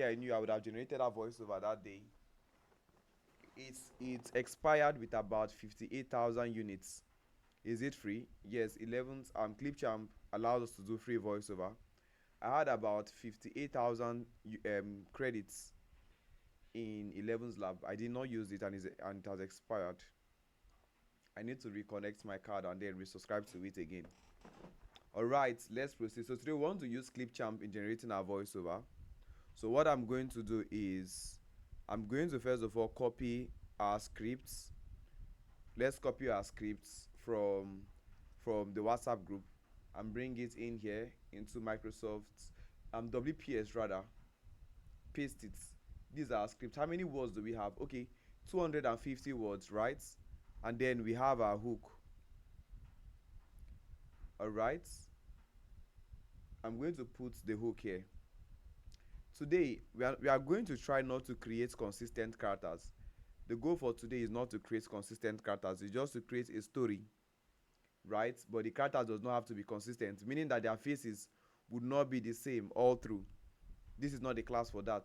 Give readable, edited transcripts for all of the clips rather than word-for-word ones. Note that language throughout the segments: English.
Yeah, I knew I would have generated a voiceover that day. It's expired with about 58,000 units. Is it free? Yes, 11th Clipchamp allows us to do free voiceover. I had about 58,000 credits in 11's lab. I did not use it, and it has expired. I need to reconnect my card and then resubscribe to it again. Alright, let's proceed. So today we want to use Clipchamp in generating our voiceover. So what I'm going to do is I'm going to first of all copy our scripts. Let's copy our scripts from the WhatsApp group and bring it in here into Microsoft WPS rather. Paste it. These are our scripts. How many words do we have? Okay, 250 words, right? And then we have our hook. Alright, I'm going to put the hook here. Today we are going to try not to create consistent characters. The goal for today is not to create consistent characters, it's just to create a story, right? But the character does not have to be consistent, meaning that their faces would not be the same all through. This is not the class for that,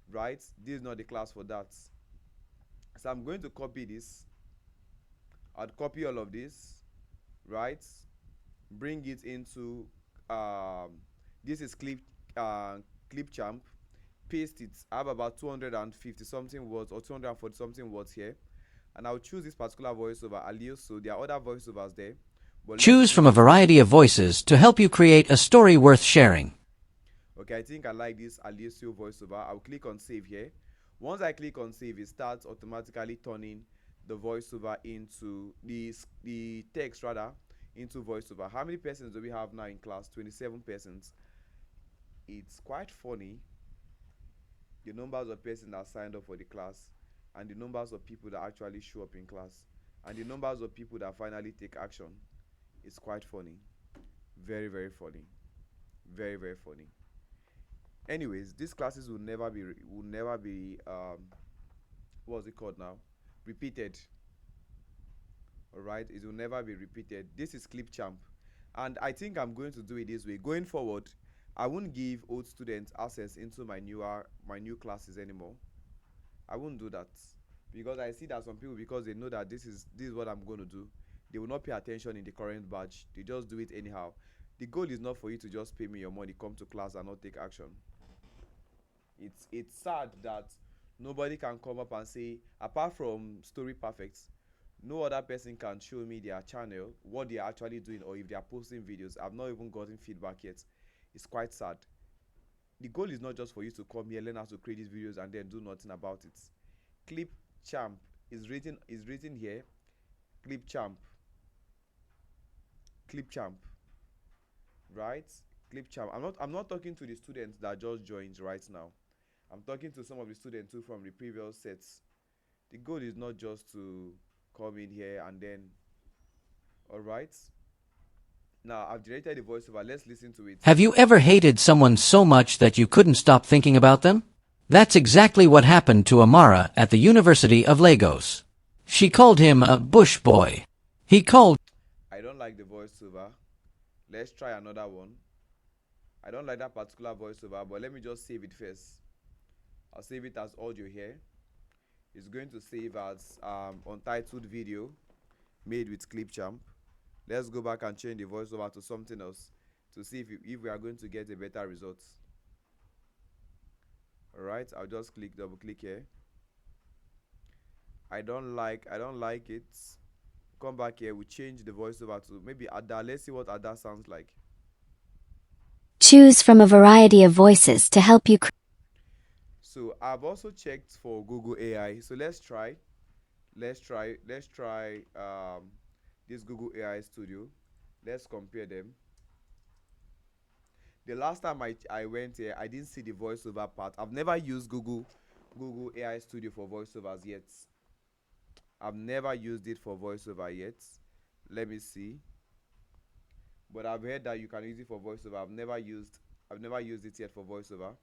right? This is not the class for that. So I'm going to copy this. I'd copy all of this, right? Bring it into this is Clipchamp. Paste it. I have about 250 something words or 240 something words here, and I'll choose this particular voiceover, Alios. So there are other voiceovers there, but let's Choose choose from a this one. variety of voices to help you create a story worth sharing. Okay, I think I like this Aliasio voiceover. I'll click on save here. Once I click on save, it starts automatically turning the voiceover into the text rather into voiceover. How many persons do we have now in class? 27 persons. It's quite funny, the numbers of persons that signed up for the class, and the numbers of people that actually show up in class, and the numbers of people that finally take action. It's quite funny. Very, very funny. Very, very funny. Anyways, these classes will never be what's it called now, repeated. All right, it will never be repeated. This is Clipchamp, and I think I'm going to do it this way going forward. I won't give old students access into my new classes anymore. I won't do that, because I see that some people, because they know that this is what I'm going to do, they will not pay attention in the current batch. They just do it anyhow. The goal is not for you to just pay me your money, come to class and not take action. It's sad that nobody can come up and say, apart from Story Perfect, no other person can show me their channel, what they are actually doing, or if they are posting videos. I've not even gotten feedback yet. It's quite sad. The goal is not just for you to come here, learn how to create these videos, and then do nothing about it. Clip Champ is written here. Clip Champ. Clip Champ. Right? Clip Champ. I'm not talking to the students that just joined right now. I'm talking to some of the students too from the previous sets. The goal is not just to come in here and then, all right. Now I've generated the voiceover. Let's listen to it. Have you ever hated someone so much that you couldn't stop thinking about them? That's exactly what happened to Amara at the University of Lagos. She called him a bush boy. He called I don't like the voiceover. Let's try another one. I don't like that particular voiceover, but let me just save it first. I'll save it as audio here. It's going to save as untitled video made with Clipchamp. Let's go back and change the voiceover to something else to see if we are going to get a better result. All right, I'll just double click here. I don't like it. Come back here. We change the voiceover to maybe Ada. Let's see what Ada sounds like. Choose from a variety of voices to help you. So I've also checked for Google AI. So let's try this Google AI Studio. Let's compare them. The last time I went here, I didn't see the voiceover part. I've never used Google AI Studio for voiceovers yet. I've never used it for voiceover yet. Let me see. But I've heard that you can use it for voiceover. I've never used it yet for voiceover.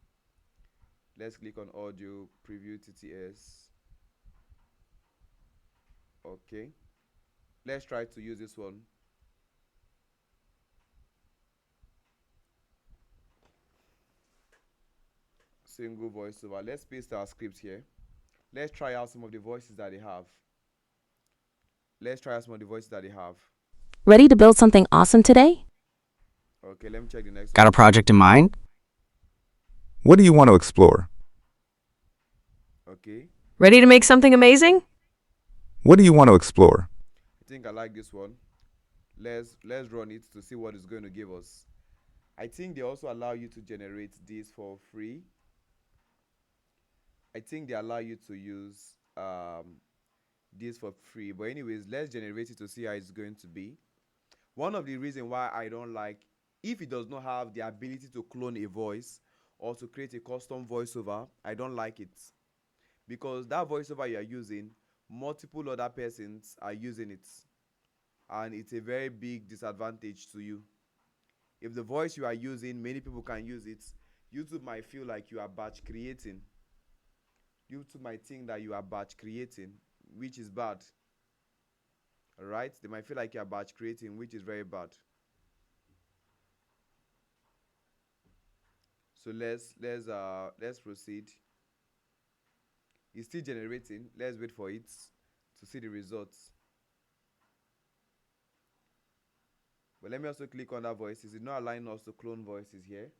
Let's click on audio preview TTS. Okay. Let's try to use this one. single voiceover. Let's paste our script here. Let's try out some of the voices that they have. Ready to build something awesome today? Okay, let me check the next Got one. a project in mind? What do you want to explore? Okay, Ready to make something amazing? What do you want to explore? I think I like this one. Let's run it to see what it's going to give us. I think they also allow you to generate this for free. I think they allow you to use this for free. But anyways, let's generate it to see how it's going to be. One of the reasons why I don't like, if it does not have the ability to clone a voice or to create a custom voiceover, I don't like it. Because that voiceover you are using, multiple other persons are using it. And it's a very big disadvantage to you. If the voice you are using, many people can use it, YouTube might feel like you are batch creating. YouTube might think that you are batch creating, which is bad. Alright, they might feel like you are batch creating, which is very bad. So let's proceed. It's still generating. Let's wait for it to see the results. But let me also click on that voices. It's not allowing us to clone voices here.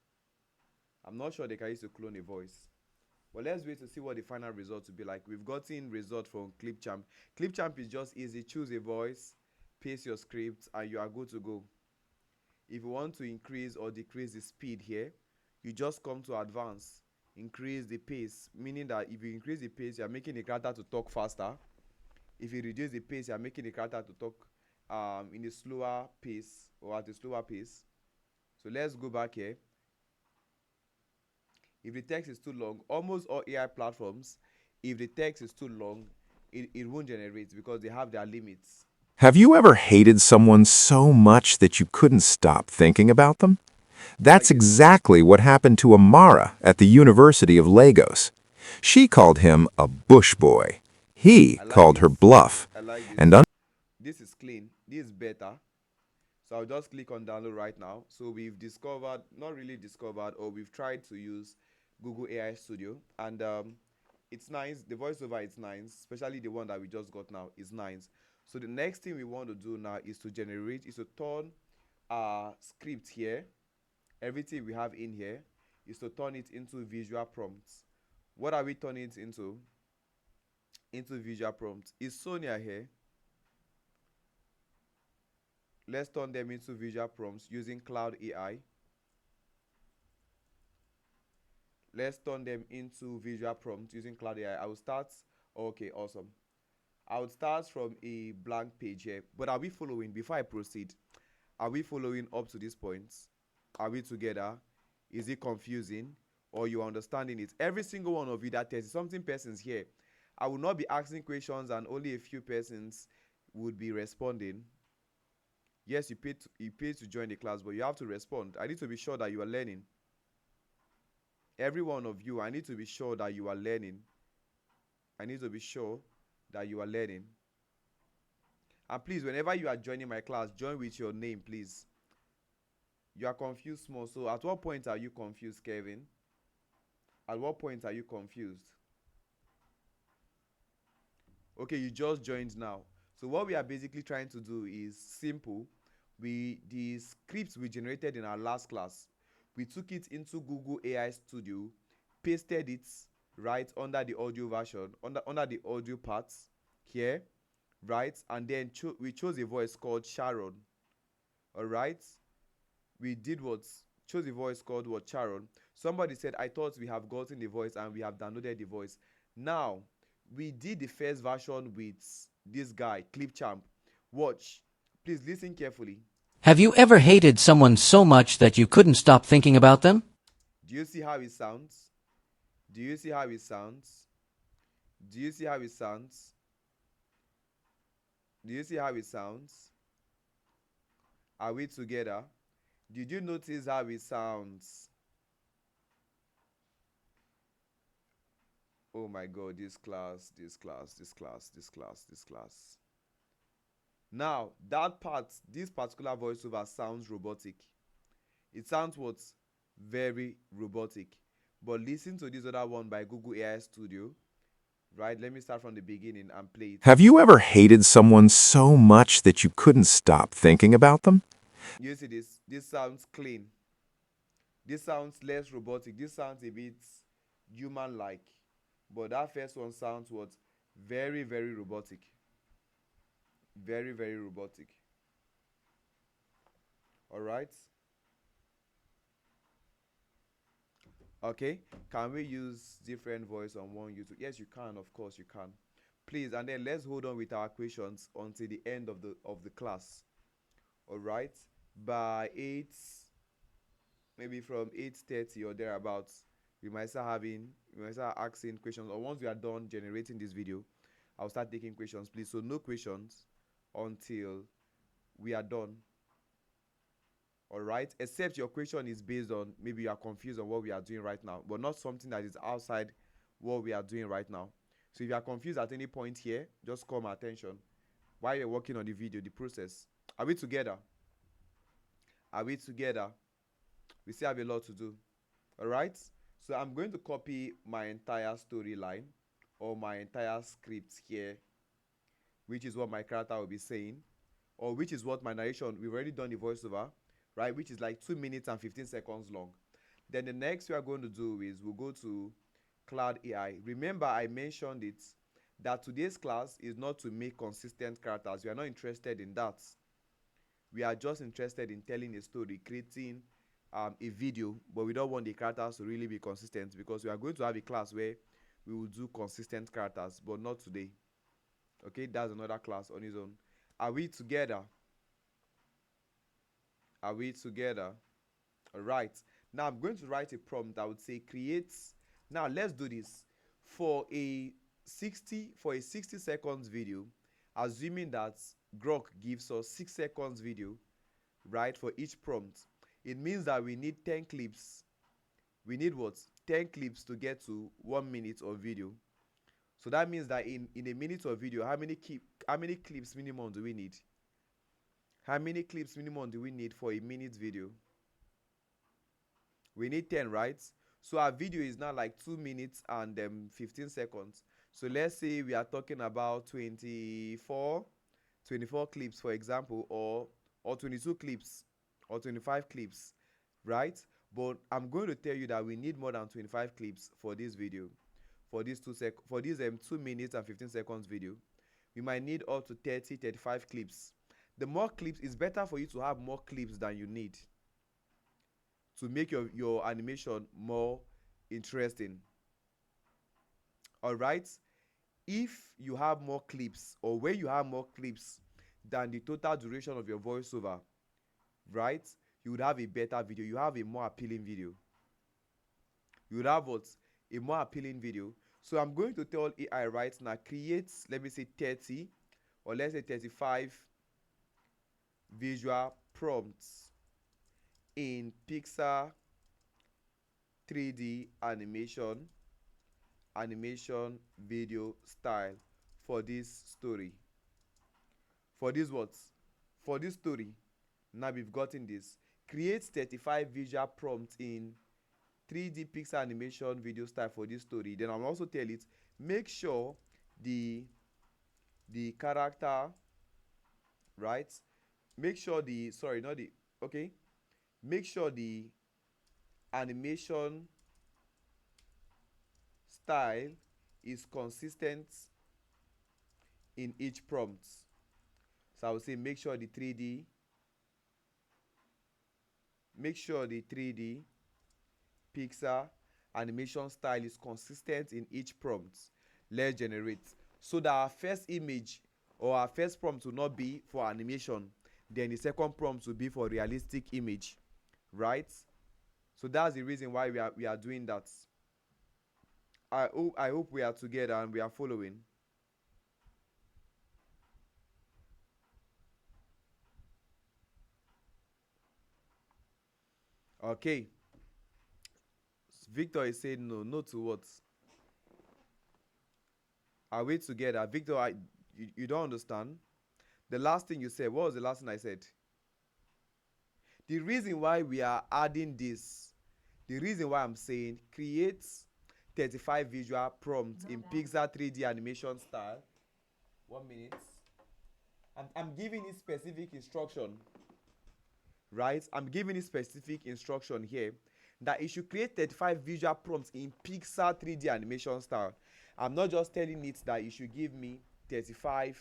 I'm not sure they can use to clone a voice. But let's wait to see what the final result will be like. We've gotten result from ClipChamp. ClipChamp is just easy. Choose a voice, paste your script, and you are good to go. If you want to increase or decrease the speed here, you just come to advance, increase the pace, meaning that if you increase the pace, you are making the character to talk faster. If you reduce the pace, you are making the character to talk in a slower pace or at a slower pace. So let's go back here. If the text is too long, almost all AI platforms, if the text is too long, it won't generate because they have their limits. Have you ever hated someone so much that you couldn't stop thinking about them? That's exactly what happened to Amara at the University of Lagos. She called him a bush boy. He called her bluff. I like this. And This is clean. This is better. So I'll just click on download right now. So we've discovered, not really discovered, or we've tried to use Google AI Studio, and it's nice. The voiceover is nice, especially the one that we just got now is nice. So the next thing we want to do now is to turn our script here, everything we have in here, is to turn it into visual prompts. What are we turning it into? Into visual prompts. Is Sonia here? Let's turn them into visual prompts using Cloud AI. Let's turn them into visual prompts using Cloud AI. I will start. Okay, awesome. I would start from a blank page here. But are we following? Before I proceed, are we following up to this point? Are we together? Is it confusing? Or you understanding it? Every single one of you that tells something persons here, I will not be asking questions and only a few persons would be responding. Yes, you paid to join the class, but you have to respond. I need to be sure that you are learning. Every one of you, I need to be sure that you are learning. I need to be sure that you are learning. And please, whenever you are joining my class, join with your name, please. You are confused small. So at what point are you confused, Kevin? At what point are you confused? Okay, you just joined now. So what we are basically trying to do is simple. The scripts we generated in our last class, we took it into Google AI Studio, pasted it right under the audio version, under the audio parts here, right? And then we chose a voice called Sharon. All right, we did what? Chose a voice called what? Sharon. Somebody said, I thought we have gotten the voice and we have downloaded the voice. Now we did the first version with this guy, ClipChamp. Watch. Please listen carefully. Have you ever hated someone so much that you couldn't stop thinking about them? Do you see how it sounds? Do you see how it sounds? Do you see how it sounds? Do you see how it sounds? Are we together? Did you notice how it sounds? Oh my God, this class. Now, that part, this particular voiceover sounds robotic. It sounds what? Very robotic. but listen to this other one by Google AI Studio. Right, let me start from the beginning and play it. Have you ever hated someone so much that you couldn't stop thinking about them? You see this sounds clean, this sounds less robotic, this sounds a bit human like, but that first one sounds what, very very robotic, very very robotic. All right, okay, can we use different voice on one YouTube? Yes, you can, of course you can. Please, and then let's hold on with our questions until the end of the class. All right, by 8, maybe from 8:30 or thereabouts, we might start asking questions, or once we are done generating this video, I'll start taking questions, please. So no questions until we are done. All right, except your question is based on, maybe you are confused on what we are doing right now, but not something that is outside what we are doing right now. So if you are confused at any point here, just call my attention while you're working on the video, the process. Are we together? Are we together? We still have a lot to do. All right, so I'm going to copy my entire storyline or my entire script here, which is what my character will be saying, or which is what my narration, we've already done the voiceover, right, which is like 2 minutes and 15 seconds long. Then the next we are going to do is we'll go to Cloud AI. Remember, I mentioned it that today's class is not to make consistent characters. We are not interested in that. We are just interested in telling a story, creating a video, but we don't want the characters to really be consistent, because we are going to have a class where we will do consistent characters, but not today. Okay, that's another class on its own. Are we together? Are we together? All right, now I'm going to write a prompt. I would say create. Now let's do this for a 60 seconds video, assuming that Grok gives us 6 seconds video, right, for each prompt. It means that we need 10 clips. We need what? 10 clips to get to 1 minute of video. So that means that in a minute of video, how many clips minimum do we need? How many clips minimum do we need for a minute video? We need 10, right? So our video is now like 2 minutes and 15 seconds. So let's say we are talking about 24 clips, for example, or 22 clips or 25 clips, right? But I'm going to tell you that we need more than 25 clips for this video, for this 2 minutes and 15 seconds video. We might need up to 35 clips. The more clips, is better for you to have more clips than you need to make your animation more interesting. All right, if you have more clips, or when you have more clips than the total duration of your voiceover, right, you would have a better video. You have a more appealing video. You would have what? A more appealing video. So I'm going to tell AI right now, create, let me say 30, or let's say 35 visual prompts in Pixar 3D animation video style for this story. For this what? For this story. Now we've gotten this. Create 35 visual prompts in 3D Pixar animation video style for this story. Then I'll also tell it, make sure the character, right? Make sure the, sorry, not the, okay. Make sure the animation style is consistent in each prompt. So I would say make sure the 3D Pixar animation style is consistent in each prompt. Let's generate. So that our first image or our first prompt will not be for animation, then the second prompt will be for realistic image, right? So that's the reason why we are doing that. I hope we are together and we are following. Okay. Victor is saying no. No to what? Are we together? Victor, you don't understand. The last thing you said, what was the last thing I said? The reason why we are adding this The reason why I'm saying create 35 visual prompts in Pixar 3D animation style. 1 minute. I'm giving it specific instruction, right? I'm giving it specific instruction here that it should create 35 visual prompts in Pixar 3D animation style. I'm not just telling it that you should give me 35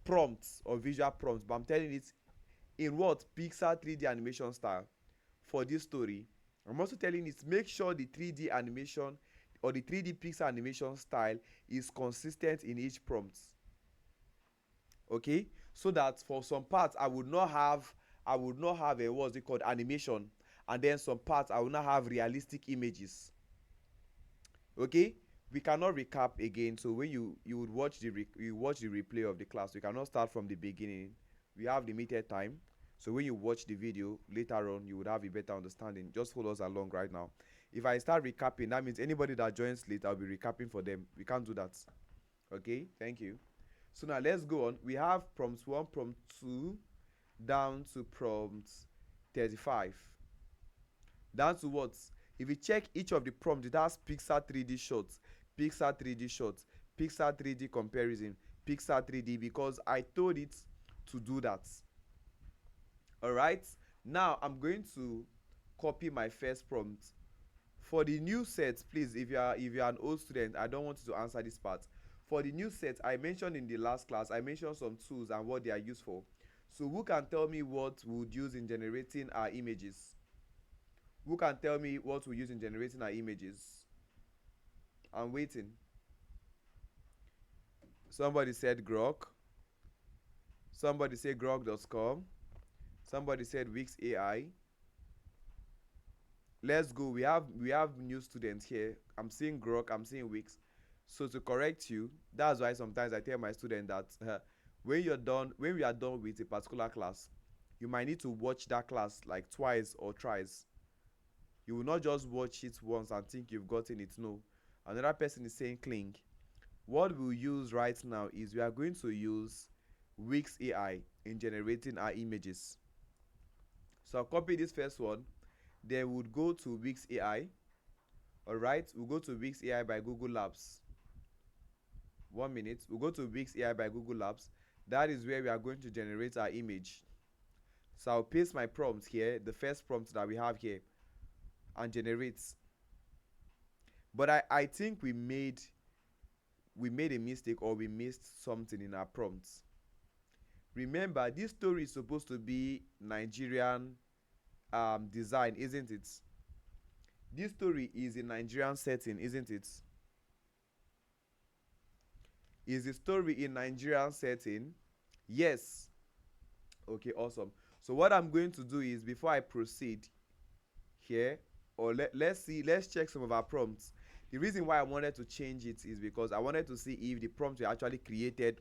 prompts or visual prompts, but I'm telling it in what Pixar 3D animation style for this story. I'm also telling it make sure the 3D animation or the 3D Pixar animation style is consistent in each prompt. Okay, so that for some parts I would not have a what's it called animation, and then some parts I will not have realistic images. Okay, we cannot recap again. So when you would watch the replay of the class, we cannot start from the beginning. We have limited time, so when you watch the video later on, you would have a better understanding. Just follow us along right now. If I start recapping, that means anybody that joins late, I'll be recapping for them. We can't do that. Okay, thank you. So now let's go on. We have prompt 1, prompt 2, down to prompt 35. Down to what? If you check each of the prompts, it has Pixar 3D shots, Pixar 3D shots, Pixar 3D comparison, Pixar 3D, because I told it to do that. Alright, now I'm going to copy my first prompt. For the new set, please, if you are an old student, I don't want you to answer this part. For the new set, I mentioned in the last class, I mentioned some tools and what they are used for. So who can tell me what we would use in generating our images? Who can tell me what we use in generating our images? I'm waiting. Somebody said Grok. Somebody said grok.com. Somebody said Wix AI. Let's go. We have new students here. I'm seeing Grok, I'm seeing Wix. So to correct you, that's why sometimes I tell my students that when we are done with a particular class, you might need to watch that class like twice or thrice. You will not just watch it once and think you've gotten it. No. Another person is saying cling. What we'll use right now is we are going to use Wix AI in generating our images. So I'll copy this first one. Then we'll go to Wix AI. Alright, we'll go to Wix AI by Google Labs. 1 minute. We'll go to Wix AI by Google Labs. That is where we are going to generate our image. So I'll paste my prompt here, the first prompt that we have here, and generate. But I think we made a mistake, or we missed something in our prompts. Remember, this story is supposed to be Nigerian design, isn't it? This story is a Nigerian setting, isn't it? Is the story in Nigerian setting? Yes. Okay, awesome. So what I'm going to do is, before I proceed here, or let's check some of our prompts. The reason why I wanted to change it is because I wanted to see if the prompts were actually created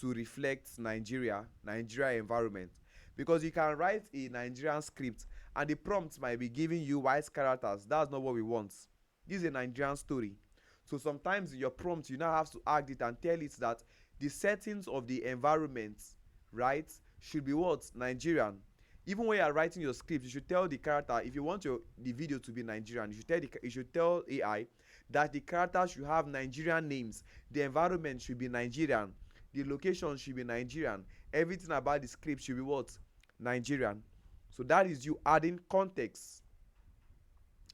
to reflect Nigeria environment. Because you can write a Nigerian script and the prompts might be giving you white characters. That's not what we want. This is a Nigerian story. So sometimes in your prompt, you now have to add it and tell it that the settings of the environment, right, should be what? Nigerian. Even when you are writing your script, you should tell the character, if you want the video to be Nigerian, you should tell AI that the character should have Nigerian names, the environment should be Nigerian, the location should be Nigerian, everything about the script should be what? Nigerian. So that is you adding context.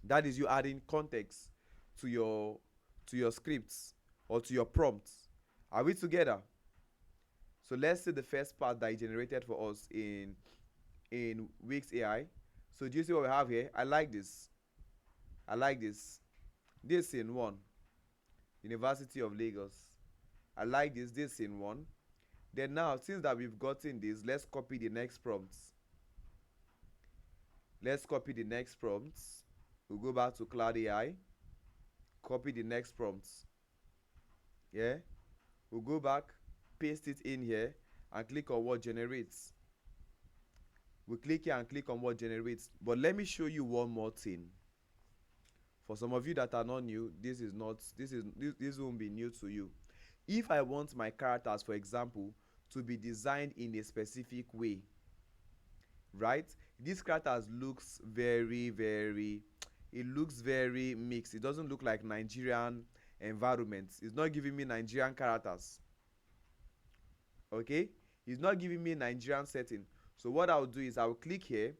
That is you adding context to your scripts or to your prompts. Are we together? So let's see the first part that is generated for us in Wix AI. So do you see what we have here? I like this. This scene 1, University of Lagos. I like this scene 1. Then now, since that we've gotten this, let's copy the next prompts. We'll go back to Cloud AI. Copy the next prompts. Yeah. We'll go back, paste it in here, and click on what generates. We'll click here and click on what generates. But let me show you one more thing. For some of you that are not new, this won't be new to you. If I want my characters, for example, to be designed in a specific way, right? This characters looks very, very, it looks very mixed. It doesn't look like Nigerian environments. It's not giving me Nigerian characters. Okay, it's not giving me Nigerian setting. So what I'll do is I'll click here,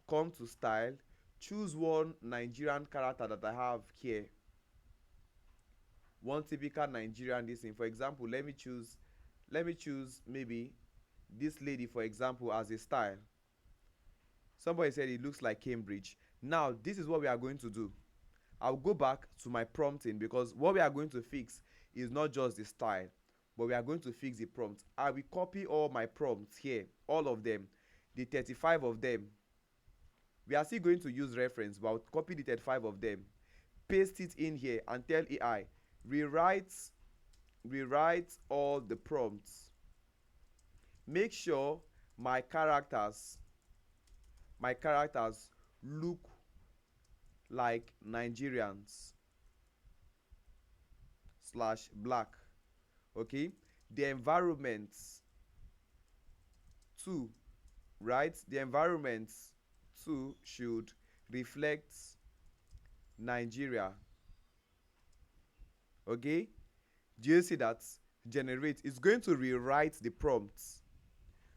come to style, choose one Nigerian character that I have here, one typical Nigerian this thing. For example, let me choose maybe this lady, for example, as a style. Somebody said it looks like Cambridge. Now this is what we are going to do. I'll go back to my prompting, because what we are going to fix is not just the style, but we are going to fix the prompt. I will copy all my prompts here, all of them, the 35 of them. We are still going to use reference, but I'll copy the 35 of them, paste it in here, and tell AI rewrite all the prompts. Make sure my characters look like Nigerians slash black. Okay, the environments too, right? The environments too should reflect Nigeria. Okay, do you see that? Generate is going to rewrite the prompts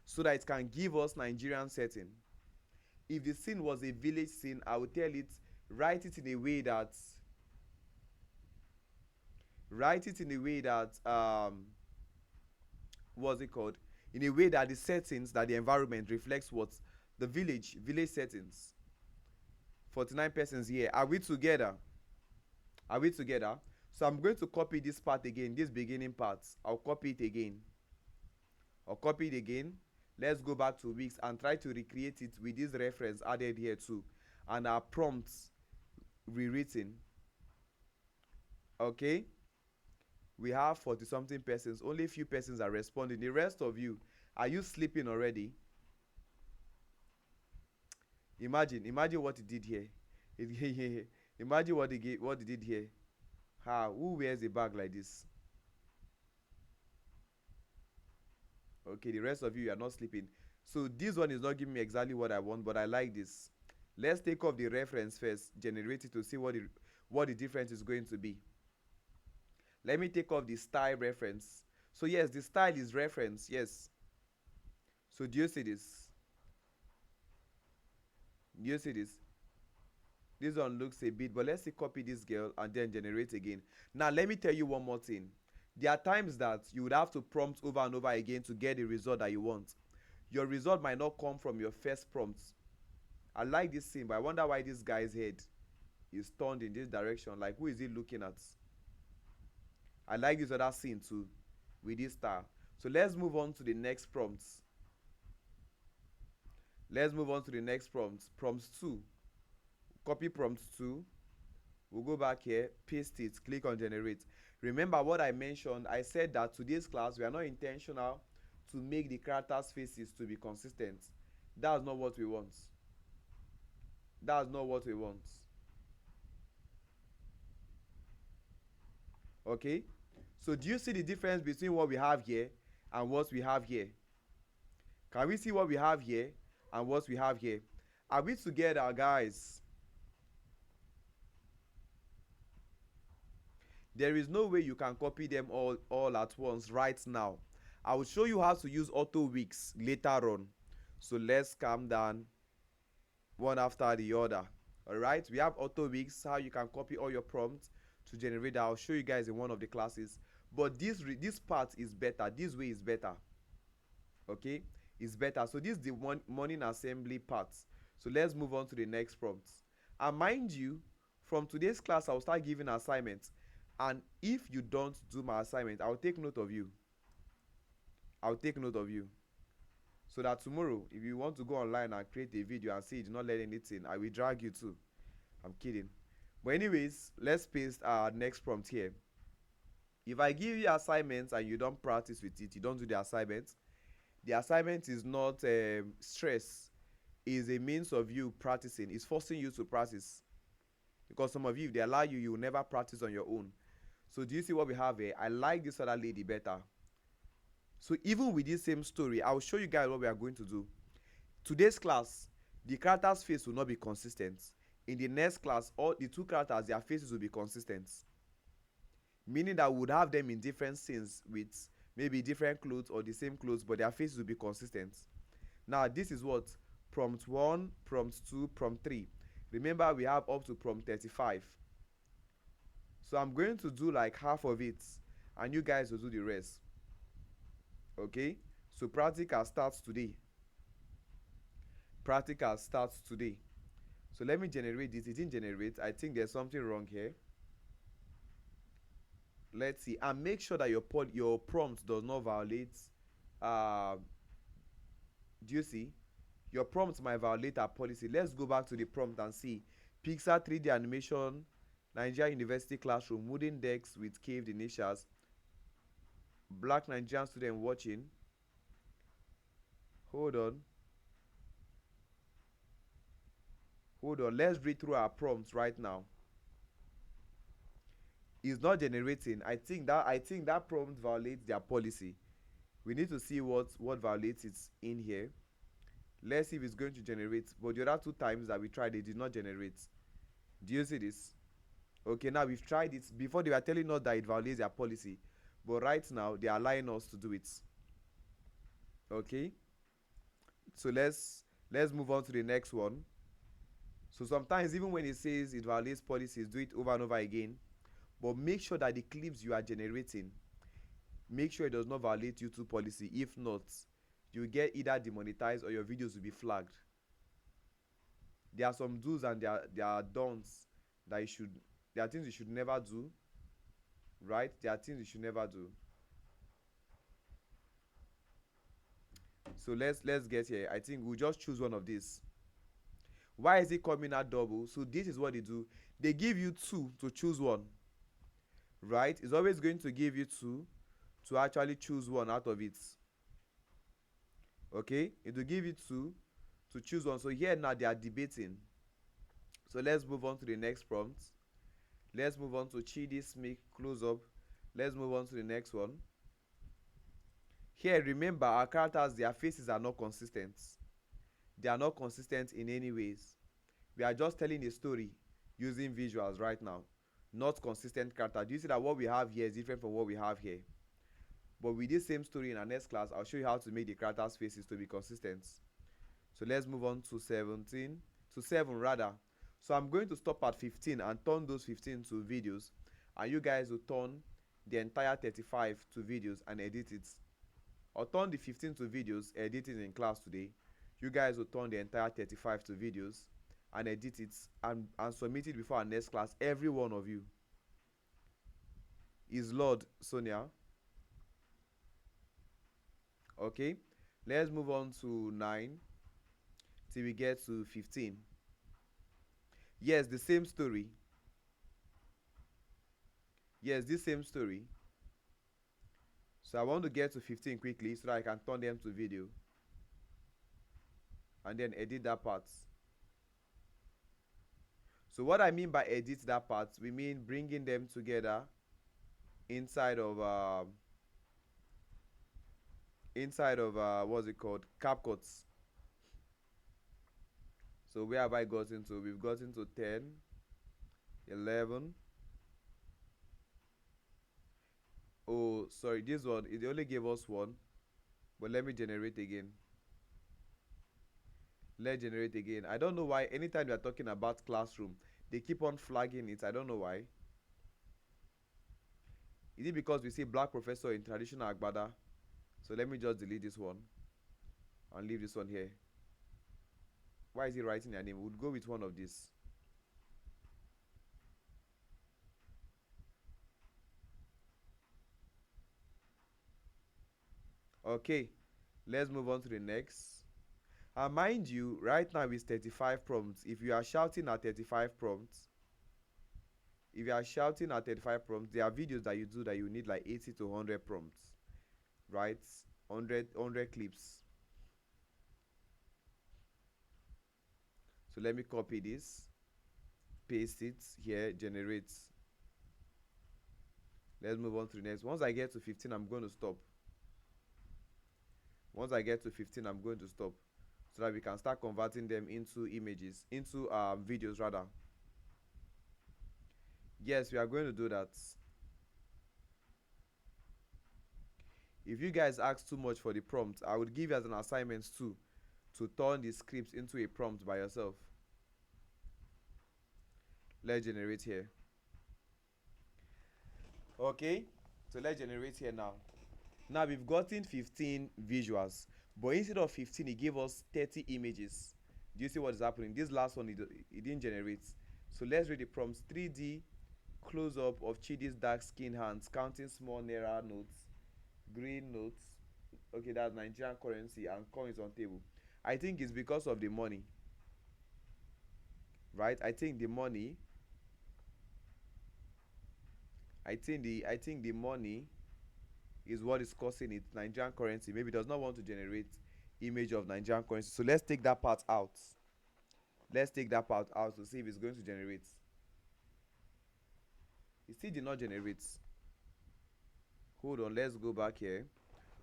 so that it can give us Nigerian setting. If the scene was a village scene, I would tell it write it in a way that what's it called, in a way that the settings, that the environment reflects what the village settings. 49 persons here. Are we together? So I'm going to copy this part again, this beginning part. I'll copy it again. Let's go back to weeks and try to recreate it with this reference added here too, and our prompts rewritten. Okay, we have 40 something persons. Only a few persons are responding. The rest of you, are you sleeping already? Imagine what he did here. Imagine what he did here. Who wears a bag like this? Okay, the rest of you are not sleeping. So this one is not giving me exactly what I want, but I like this. Let's take off the reference first, generate it to see what the difference is going to be. Let me take off the style reference. So yes, the style is reference, yes. So do you see this? This one looks a bit, but let's see, copy this girl and then generate again. Now let me tell you one more thing. There are times that you would have to prompt over and over again to get the result that you want. Your result might not come from your first prompt. I like this scene, but I wonder why this guy's head is turned in this direction. Like, who is he looking at? I like this other scene too, with this style. So let's move on to the next prompts. Prompt 2. Copy prompt 2. We'll go back here, paste it, click on generate. Remember what I mentioned. I said that today's class we are not intentional to make the characters' faces to be consistent. That's not what we want. Okay, so do you see the difference between what we have here and what we have here? Can we see what we have here and what we have here? Are we together, guys? There is no way you can copy them all at once right now. I will show you how to use auto wicks later on. So let's calm down, one after the other. All right, we have auto wicks, how you can copy all your prompts to generate that. I'll show you guys in one of the classes, but this part is better. This way is better. Okay, it's better. So this is the morning assembly part. So let's move on to the next prompt. And mind you, from today's class I'll start giving assignments, and if you don't do my assignment, I'll take note of you. So that tomorrow, if you want to go online and create a video and see you did not learn anything, I will drag you too. I'm kidding. But anyways, let's paste our next prompt here. If I give you assignments and you don't practice with it, you don't do the assignment is not stress. Is a means of you practicing. It's forcing you to practice, because some of you, if they allow you, you will never practice on your own. So do you see what we have here? I like this other lady better. So even with this same story, I'll show you guys what we are going to do. Today's class, the character's face will not be consistent. in the next class, all the two characters, their faces will be consistent, meaning that we would have them in different scenes with maybe different clothes or the same clothes, but their faces will be consistent. Now this is what prompt 1, prompt 2, prompt 3. Remember, we have up to prompt 35. So I'm going to do like half of it and you guys will do the rest. Okay, so practical starts today. Practical starts today. So let me generate this. It didn't generate. I think there's something wrong here. Let's see, and make sure that your prompt does not violate do you see, your prompt might violate our policy. Let's go back to the prompt and see. Pixar 3D animation, Nigeria University classroom, wooden decks with caved initials, black Nigerian student watching. Hold on, let's read through our prompts right now. It's not generating. I think that prompt violates their policy. We need to see what violates it in here. Let's see if it's going to generate. But the other two times that we tried, it did not generate. Do you see this? Okay, now we've tried it. Before they were telling us that it violates their policy, but right now they are allowing us to do it. Okay, so let's move on to the next one. So sometimes even when it says it violates policies, do it over and over again, but make sure that the clips you are generating, make sure it does not violate YouTube policy. If not, you will get either demonetized or your videos will be flagged. There are some do's and there are don'ts that there are things you should never do, right? There are things you should never do. So let's get here. I think we'll just choose one of these. Why is it coming out double? So this is what they do. They give you two to choose one, right? It's always going to give you two to actually choose one out of it. Okay, it will give you two to choose one. So here now they are debating. So let's move on to the next prompt. Let's move on to Chidi Smith close up. Let's move on to the next one. Here, remember, our characters, their faces are not consistent. They are not consistent in any ways. We are just telling a story using visuals right now, not consistent character. Do you see that what we have here is different from what we have here? But with this same story in our next class, I'll show you how to make the characters' faces to be consistent. So let's move on to 7 rather. So I'm going to stop at 15 and turn those 15 to videos, and you guys will turn the entire 35 to videos and edit it. I'll turn the 15 to videos, edit it in class today. You guys will turn the entire 35 to videos and edit it and submit it before our next class. Every one of you. Is Lord Sonia? Okay, let's move on to 9 till we get to 15. Yes, the same story. Yes, this same story. So I want to get to 15 quickly so that I can turn them to video and then edit that part. So what I mean by edit that part, we mean bringing them together inside of what's it called, CapCut. So where have I gotten to? We've gotten to 10, 11. Oh, sorry, this one, it only gave us one, but let me generate again. Let's generate again. I don't know why anytime we are talking about classroom, they keep on flagging it. I don't know why. Is it because we see black professor in traditional agbada? So let me just delete this one and leave this one here. Why is he writing their name? We'll go with one of these. Okay, let's move on to the next. And mind you, right now it's 35 prompts. If you are shouting at 35 prompts, there are videos that you do that you need like 80 to 100 prompts, right? 100 clips. So let me copy this, paste it here, generate. Let's move on to the next. Once I get to 15, I'm going to stop. so that we can start converting them into images, into videos rather. Yes, we are going to do that. If you guys ask too much for the prompt, I would give you as an assignment too, to turn the scripts into a prompt by yourself. Let's generate here. Okay, so let's generate here now. Now we've gotten 15 visuals, but instead of 15 it gave us 30 images. Do you see what is happening? This last one it didn't generate. So let's read the prompts. 3D close-up of Chidi's dark skin hands counting small naira notes, green notes. Okay, that's Nigerian currency and coins on table. I think it's because of the money, right? I think the money is what is causing it. Nigerian currency maybe does not want to generate image of Nigerian currency. So let's take that part out. Let's take that part out to see if it's going to generate. It still did not generate. Hold on, let's go back here.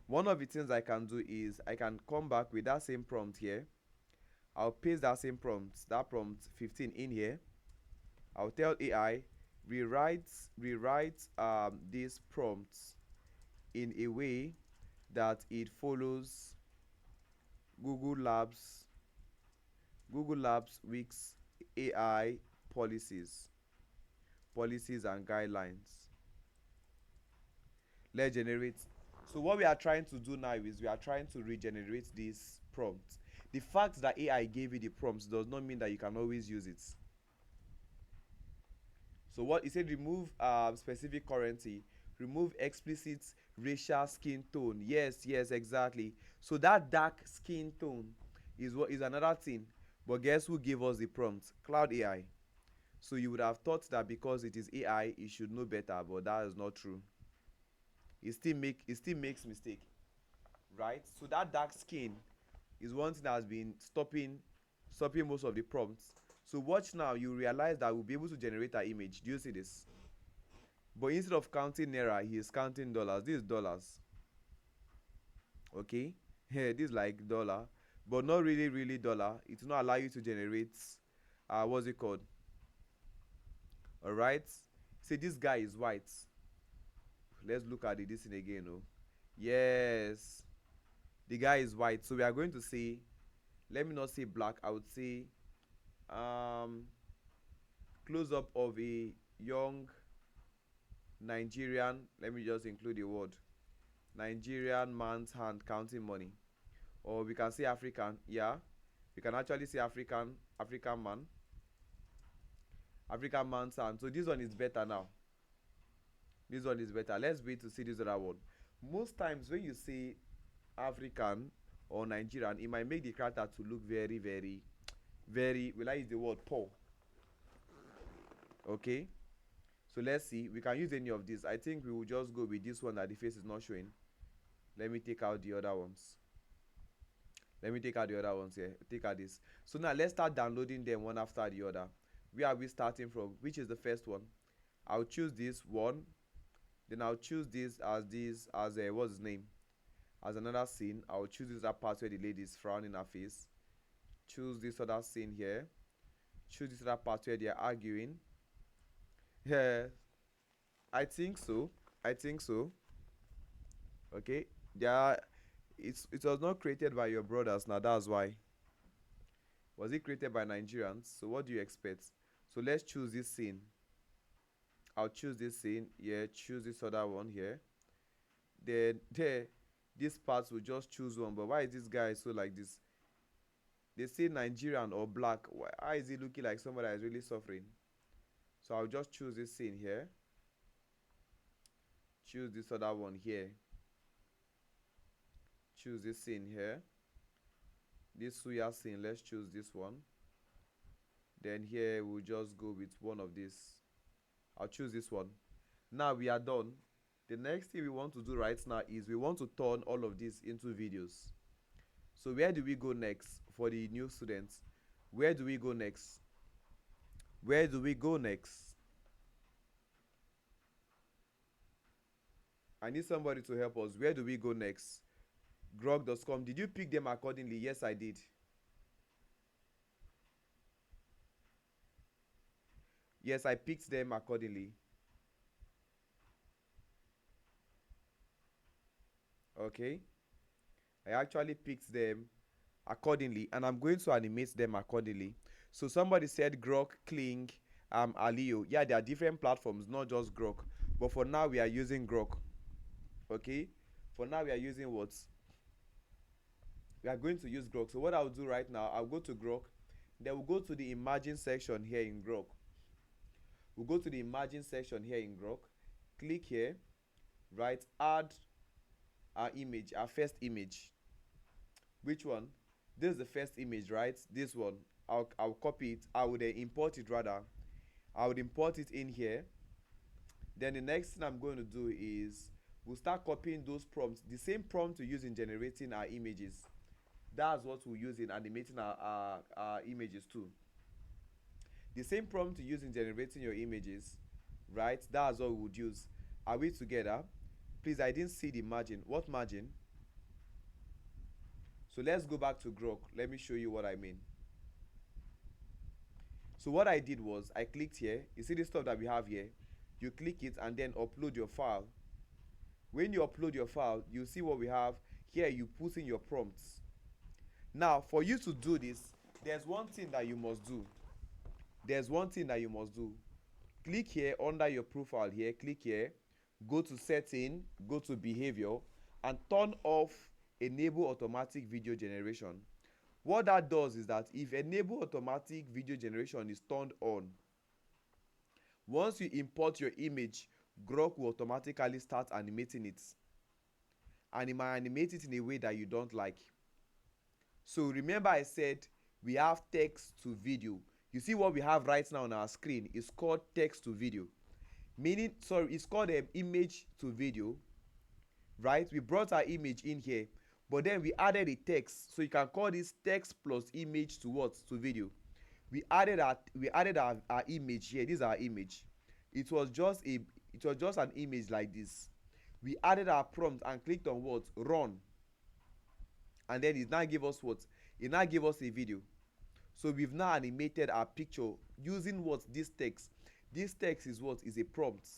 One of the things I can do is I can come back with that same prompt here. I'll paste that same prompt, that prompt 15 in here. I'll tell AI rewrite these prompts in a way that it follows Google Labs week's AI policies and guidelines. Let's generate. So what we are trying to do now is we are trying to regenerate this prompt. The fact that AI gave you the prompts does not mean that you can always use it. So what it said, remove specific currency, remove explicit racial skin tone. Yes, exactly. So that dark skin tone is what is another thing. But guess who gave us the prompt? Cloud AI. So you would have thought that because it is AI, it should know better, but that is not true. It still makes mistake, right? So that dark skin is one thing that has been stopping most of the prompts. So watch now, you realize that we'll be able to generate an image. Do you see this? But instead of counting naira, he is counting dollars. This is dollars. Okay? Yeah, this is like dollar, but not really dollar. It will not allow you to generate what's it called? Alright. Say this guy is white. Let's look at this thing again. Oh. Yes. The guy is white. So we are going to say, let me not say black, I would say close up of a young Nigerian, let me just include the word Nigerian man's hand counting money. Or we can say African. Yeah, we can actually say African man's hand. So this one is better now. This one is better. Let's wait to see this other one. Most times when you say African or Nigerian, it might make the character to look very will I use the word poor. Okay, so let's see, we can use any of these. I think we will just go with this one that the face is not showing. Let me take out the other ones. Here. Take out this. So now let's start downloading them one after the other. Where are we starting from? Which is the first one? I'll choose this one, then I'll choose this as a what's his name, as another scene. I'll choose this part where the lady is frowning her face. Choose this other scene here. Choose this other part where they are arguing. Yeah, I think so. Okay, yeah, it was not created by your brothers. Now that's why. Was it created by Nigerians? So what do you expect? So let's choose this scene. I'll choose this scene. Yeah, choose this other one here. Then there, these parts will just choose one. But why is this guy so like this? They say Nigerian or black. Why is he looking like somebody that is really suffering? So I'll just choose this scene here. Choose this other one here. Choose this scene here. This Suya scene, let's choose this one. Then here we'll just go with one of these. I'll choose this one. Now we are done. The next thing we want to do right now is we want to turn all of this into videos. So where do we go next for the new students? Where do we go next? I need somebody to help us. Where do we go next? Grog.com. Did you pick them accordingly? Yes, I did. Yes, I picked them accordingly. Okay, I actually picked them accordingly, and I'm going to animate them accordingly. So somebody said Grok, Kling, Alio. Yeah, there are different platforms, not just Grok. But for now, we are using Grok. Okay, for now we are using what? We are going to use Grok. So what I'll do right now, I'll go to Grok. Then we'll go to the imagine section here in Grok. We'll go to the imagine section here in Grok. Click here, right? Add our image, our first image. Which one? This is the first image, right? This one. I'll copy it. I would import it rather. I would import it in here. Then the next thing I'm going to do is we'll start copying those prompts. The same prompt we use in generating our images. That's what we use in animating our images too. The same prompt you use in generating your images, right? That's what we would use. Are we together? Please, I didn't see the margin. What margin? So let's go back to Grok. Let me show you what I mean. So what I did was I clicked here. You see the stuff that we have here? You click it and then upload your file. When you upload your file, you see what we have here. You put in your prompts. Now, for you to do this, there's one thing that you must do. There's one thing that you must do. Click here under your profile here. Click here. Go to setting. Go to behavior. And turn off enable automatic video generation. What that does is that if enable automatic video generation is turned on, once you import your image, Grok will automatically start animating it. And it might animate it in a way that you don't like. So remember I said we have text to video. You see what we have right now on our screen is called text to video. Meaning, sorry, it's called image to video. Right? We brought our image in here, but then we added a text. So you can call this text plus image to what? To video. We added our image here. This is our image. It was just an image like this. We added our prompt and clicked on what? Run. And then it now gave us what? It now gave us a video. So we've now animated our picture using what? This text. This text is what? Is a prompt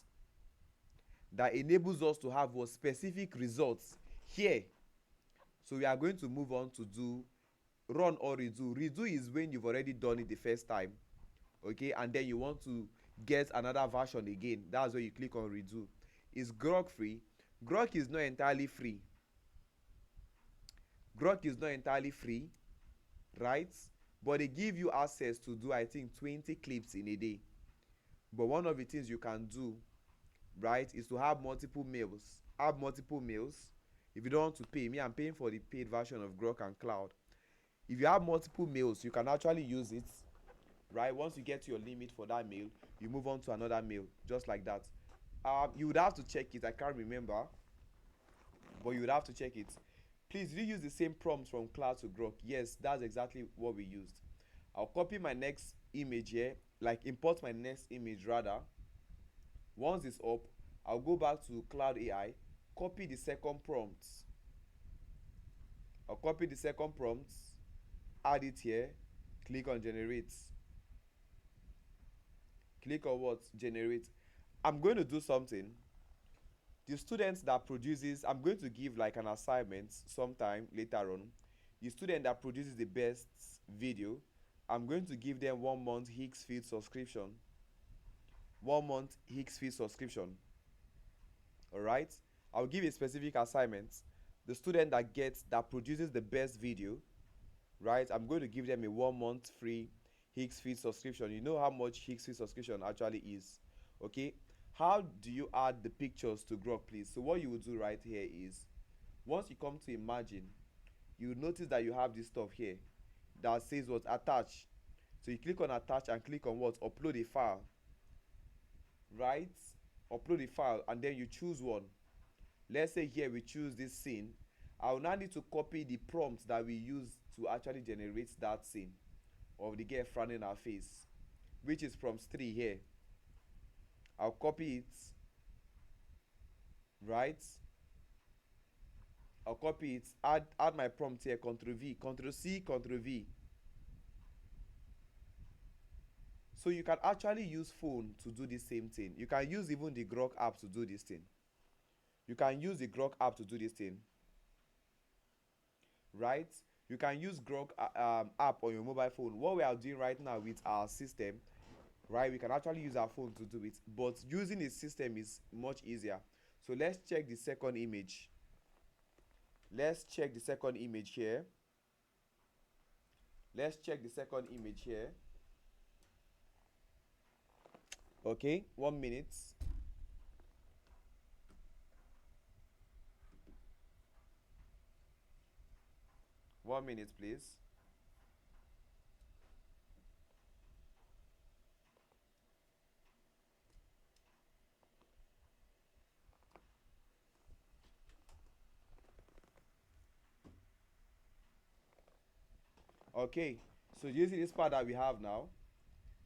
that enables us to have what? Specific results here. So we are going to move on to do run or redo. Redo is when you've already done it the first time, okay, and then you want to get another version again. That's where you click on redo. Is Grok free? Grok is not entirely free. Grok is not entirely free, right? But they give you access to do, I think, 20 clips in a day. But one of the things you can do, right, is to have multiple mails. Have multiple mails. If you don't want to pay me, I'm paying for the paid version of Grok and Cloud. If you have multiple mails, you can actually use it, right? Once you get to your limit for that mail, you move on to another mail, just like that. You would have to check it. I can't remember, but you would have to check it. Please, do you use the same prompts from Cloud to Grok? Yes, that's exactly what we used. I'll copy my next image here, like import my next image rather. Once it's up, I'll go back to Cloud AI, copy the second prompt. I'll copy the second prompt, add it here, click on generate. Click on what? Generate. I'm going to do something. The students that produces, I'm going to give like an assignment sometime later on. The student that produces the best video, I'm going to give them 1 month Higgsfield subscription. 1 month Higgsfield subscription. Alright? I'll give a specific assignment. The student that produces the best video, right, I'm going to give them a 1 month free Higgsfield subscription. You know how much Higgsfield subscription actually is. Okay? How do you add the pictures to Grok, please? So what you will do right here is, once you come to imagine, you will notice that you have this stuff here that says what? Attach. So you click on attach and click on what? Upload a file. Right? Upload a file and then you choose one. Let's say here we choose this scene. I will now need to copy the prompt that we use to actually generate that scene of the girl frowning her face, which is from 3 here. I'll copy it, right? I'll copy it, add my prompt here, Ctrl V, Ctrl C, Ctrl V. So you can actually use phone to do the same thing. You can use even the Grok app to do this thing. You can use the Grok app to do this thing, right? You can use Grok app on your mobile phone. What we are doing right now with our system, right? We can actually use our phone to do it, but using the system is much easier. So let's check the second image. Let's check the second image here. Let's check the second image here. Okay, 1 minute. One minute, please. Okay, so using this part that we have now,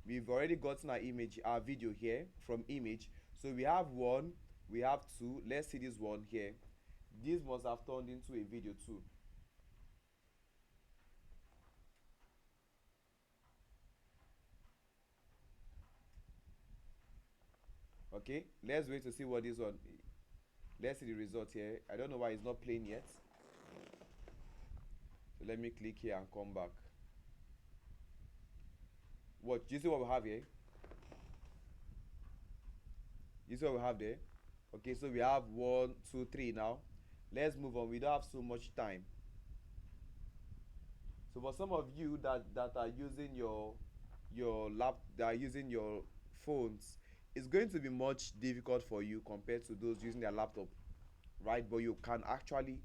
we've already gotten our image, our video here from image. So we have one, we have two. Let's see this one here. This must have turned into a video too. Okay, let's wait to see what this one. Let's see the result here. I don't know why it's not playing yet. So let me click here and come back. What, do you see what we have here? You see what we have there? Okay, so we have 1, 2, 3 now. Let's move on. We don't have so much time. So for some of you that are using your that are using your phones, it's going to be much difficult for you compared to those using their laptop, right? But you can actually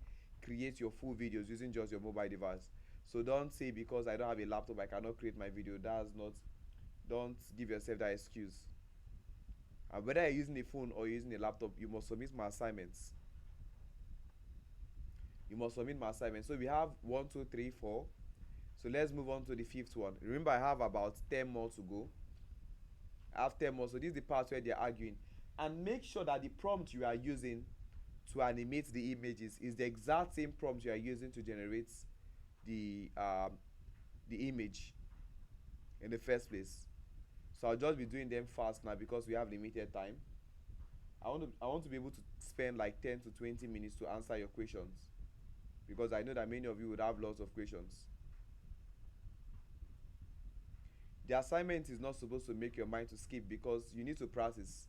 create your full videos using just your mobile device. So don't say because I don't have a laptop I cannot create my video. That's not, don't give yourself that excuse. And whether you're using a phone or using a laptop, you must submit my assignments. You must submit my assignments. So we have 1, 2, 3, 4. So let's move on to the fifth one. Remember, I have about 10 more to go. I have 10 more. So this is the part where they're arguing. And make sure that the prompt you are using to animate the images is the exact same prompt you are using to generate the image in the first place. So I'll just be doing them fast now because we have limited time. I want to be able to spend like 10 to 20 minutes to answer your questions, because I know that many of you would have lots of questions. The assignment is not supposed to make your mind to skip, because you need to practice.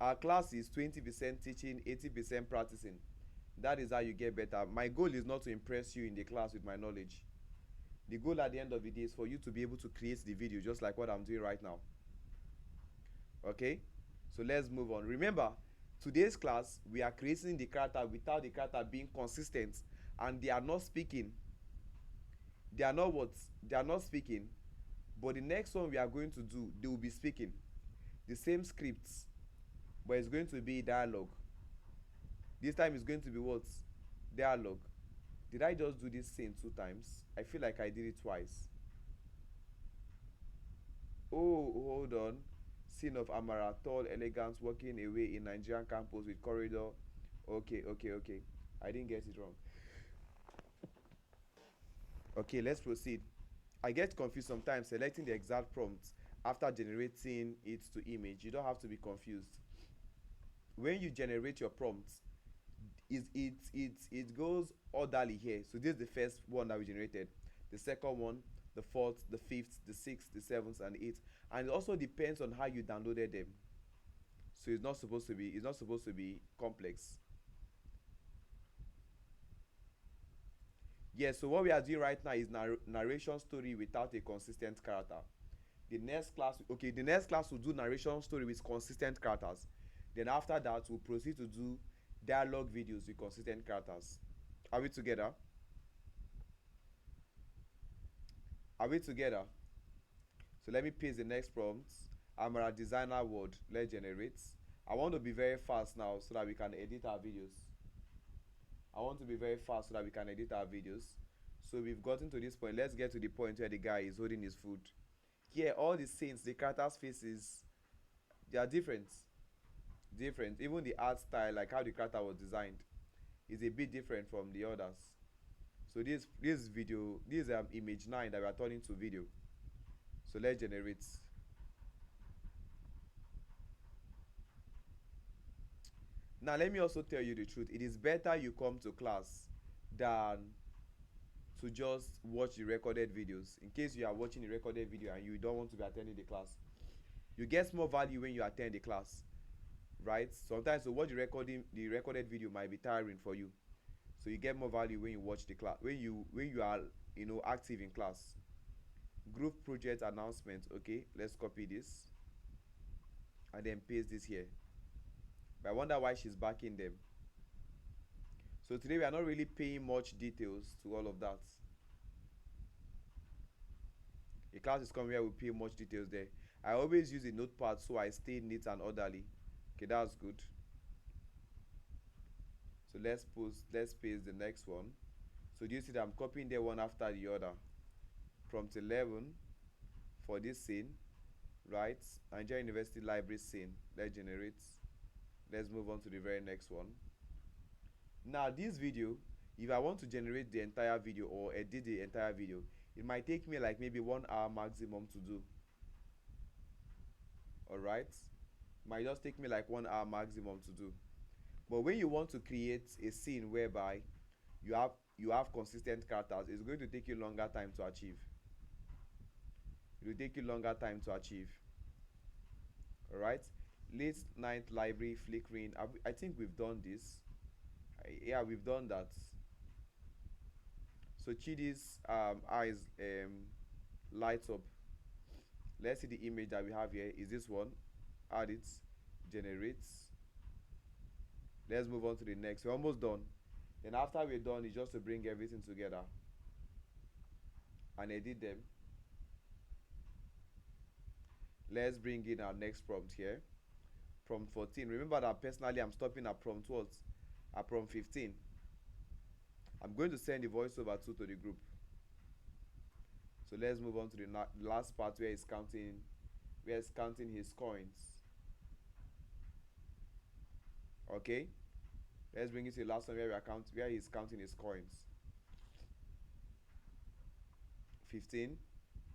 Our class is 20% teaching, 80% practicing. That is how you get better. My goal is not to impress you in the class with my knowledge. The goal at the end of the day is for you to be able to create the video just like what I'm doing right now. Okay, so let's move on. Remember, today's class we are creating the character without the character being consistent, and they are not speaking. They are not what? They are not speaking. But the next one we are going to do, they will be speaking the same scripts, but it's going to be dialogue. This time it's going to be what? Dialogue. Did I just do this scene 2 times? I feel like I did it twice. Oh, hold on. Scene of Amara, tall, elegant, walking away in Nigerian campus with corridor. Okay. I didn't get it wrong. Okay, let's proceed. I get confused sometimes selecting the exact prompt after generating it to image. You don't have to be confused. When you generate your prompt, it goes orderly here. So this is the first one that we generated, the second one, the fourth, the fifth, the sixth, the seventh, and the eighth. And it also depends on how you downloaded them. So it's not supposed to be complex. Yes, so what we are doing right now is narration story without a consistent character. The next class will do narration story with consistent characters. Then after that, we'll proceed to do dialogue videos with consistent characters. Are we together? Are we together? So let me paste the next prompt. Amara designer word. Let's generate. I want to be very fast now so that we can edit our videos. So we've gotten to this point. Let's get to the point where the guy is holding his food. Here, all the scenes, the characters' faces, they are different. Even the art style, like how the character was designed, is a bit different from the others. So this video, this image 9 that we are turning to video. So let's generate. Now let me also tell you the truth. It is better you come to class than to just watch the recorded videos. In case you are watching the recorded video and you don't want to be attending the class, you get more value when you attend the class, right? Sometimes to watch the recorded video might be tiring for you, so you get more value when you watch the class, when you are, you know, active in class. Group project announcement. Okay, let's copy this and then paste this here. But I wonder why she's backing them. So today we are not really paying much details to all of that. A class is coming where we pay much details there. I always use a notepad so I stay neat and orderly. Okay, that's good. So let's paste the next one. So do you see that I'm copying there one after the other? Prompt 11 for this scene, right? Nigeria University Library scene. Let's generate. Let's move on to the very next one. Now this video, if I want to generate the entire video or edit the entire video, it might take me like maybe 1 hour maximum to do. Alright, might just take me like 1 hour maximum to do. But when you want to create a scene whereby you have consistent characters, it's going to take you longer time to achieve. It will take you longer time to achieve. Alright, late night library flickering. I think we've done this. Yeah, we've done that. So Chidi's eyes lights up. Let's see the image that we have here. Is this one? Add it, generate. Let's move on to the next. We're almost done. Then after we're done, it's just to bring everything together and edit them. Let's bring in our next prompt here. Prompt 14. Remember that personally I'm stopping at prompt what? At prompt 15. I'm going to send the voiceover 2 to the group. So let's move on to the last part where he's counting his coins. Okay, let's bring it to the last one where he's counting his coins. 15.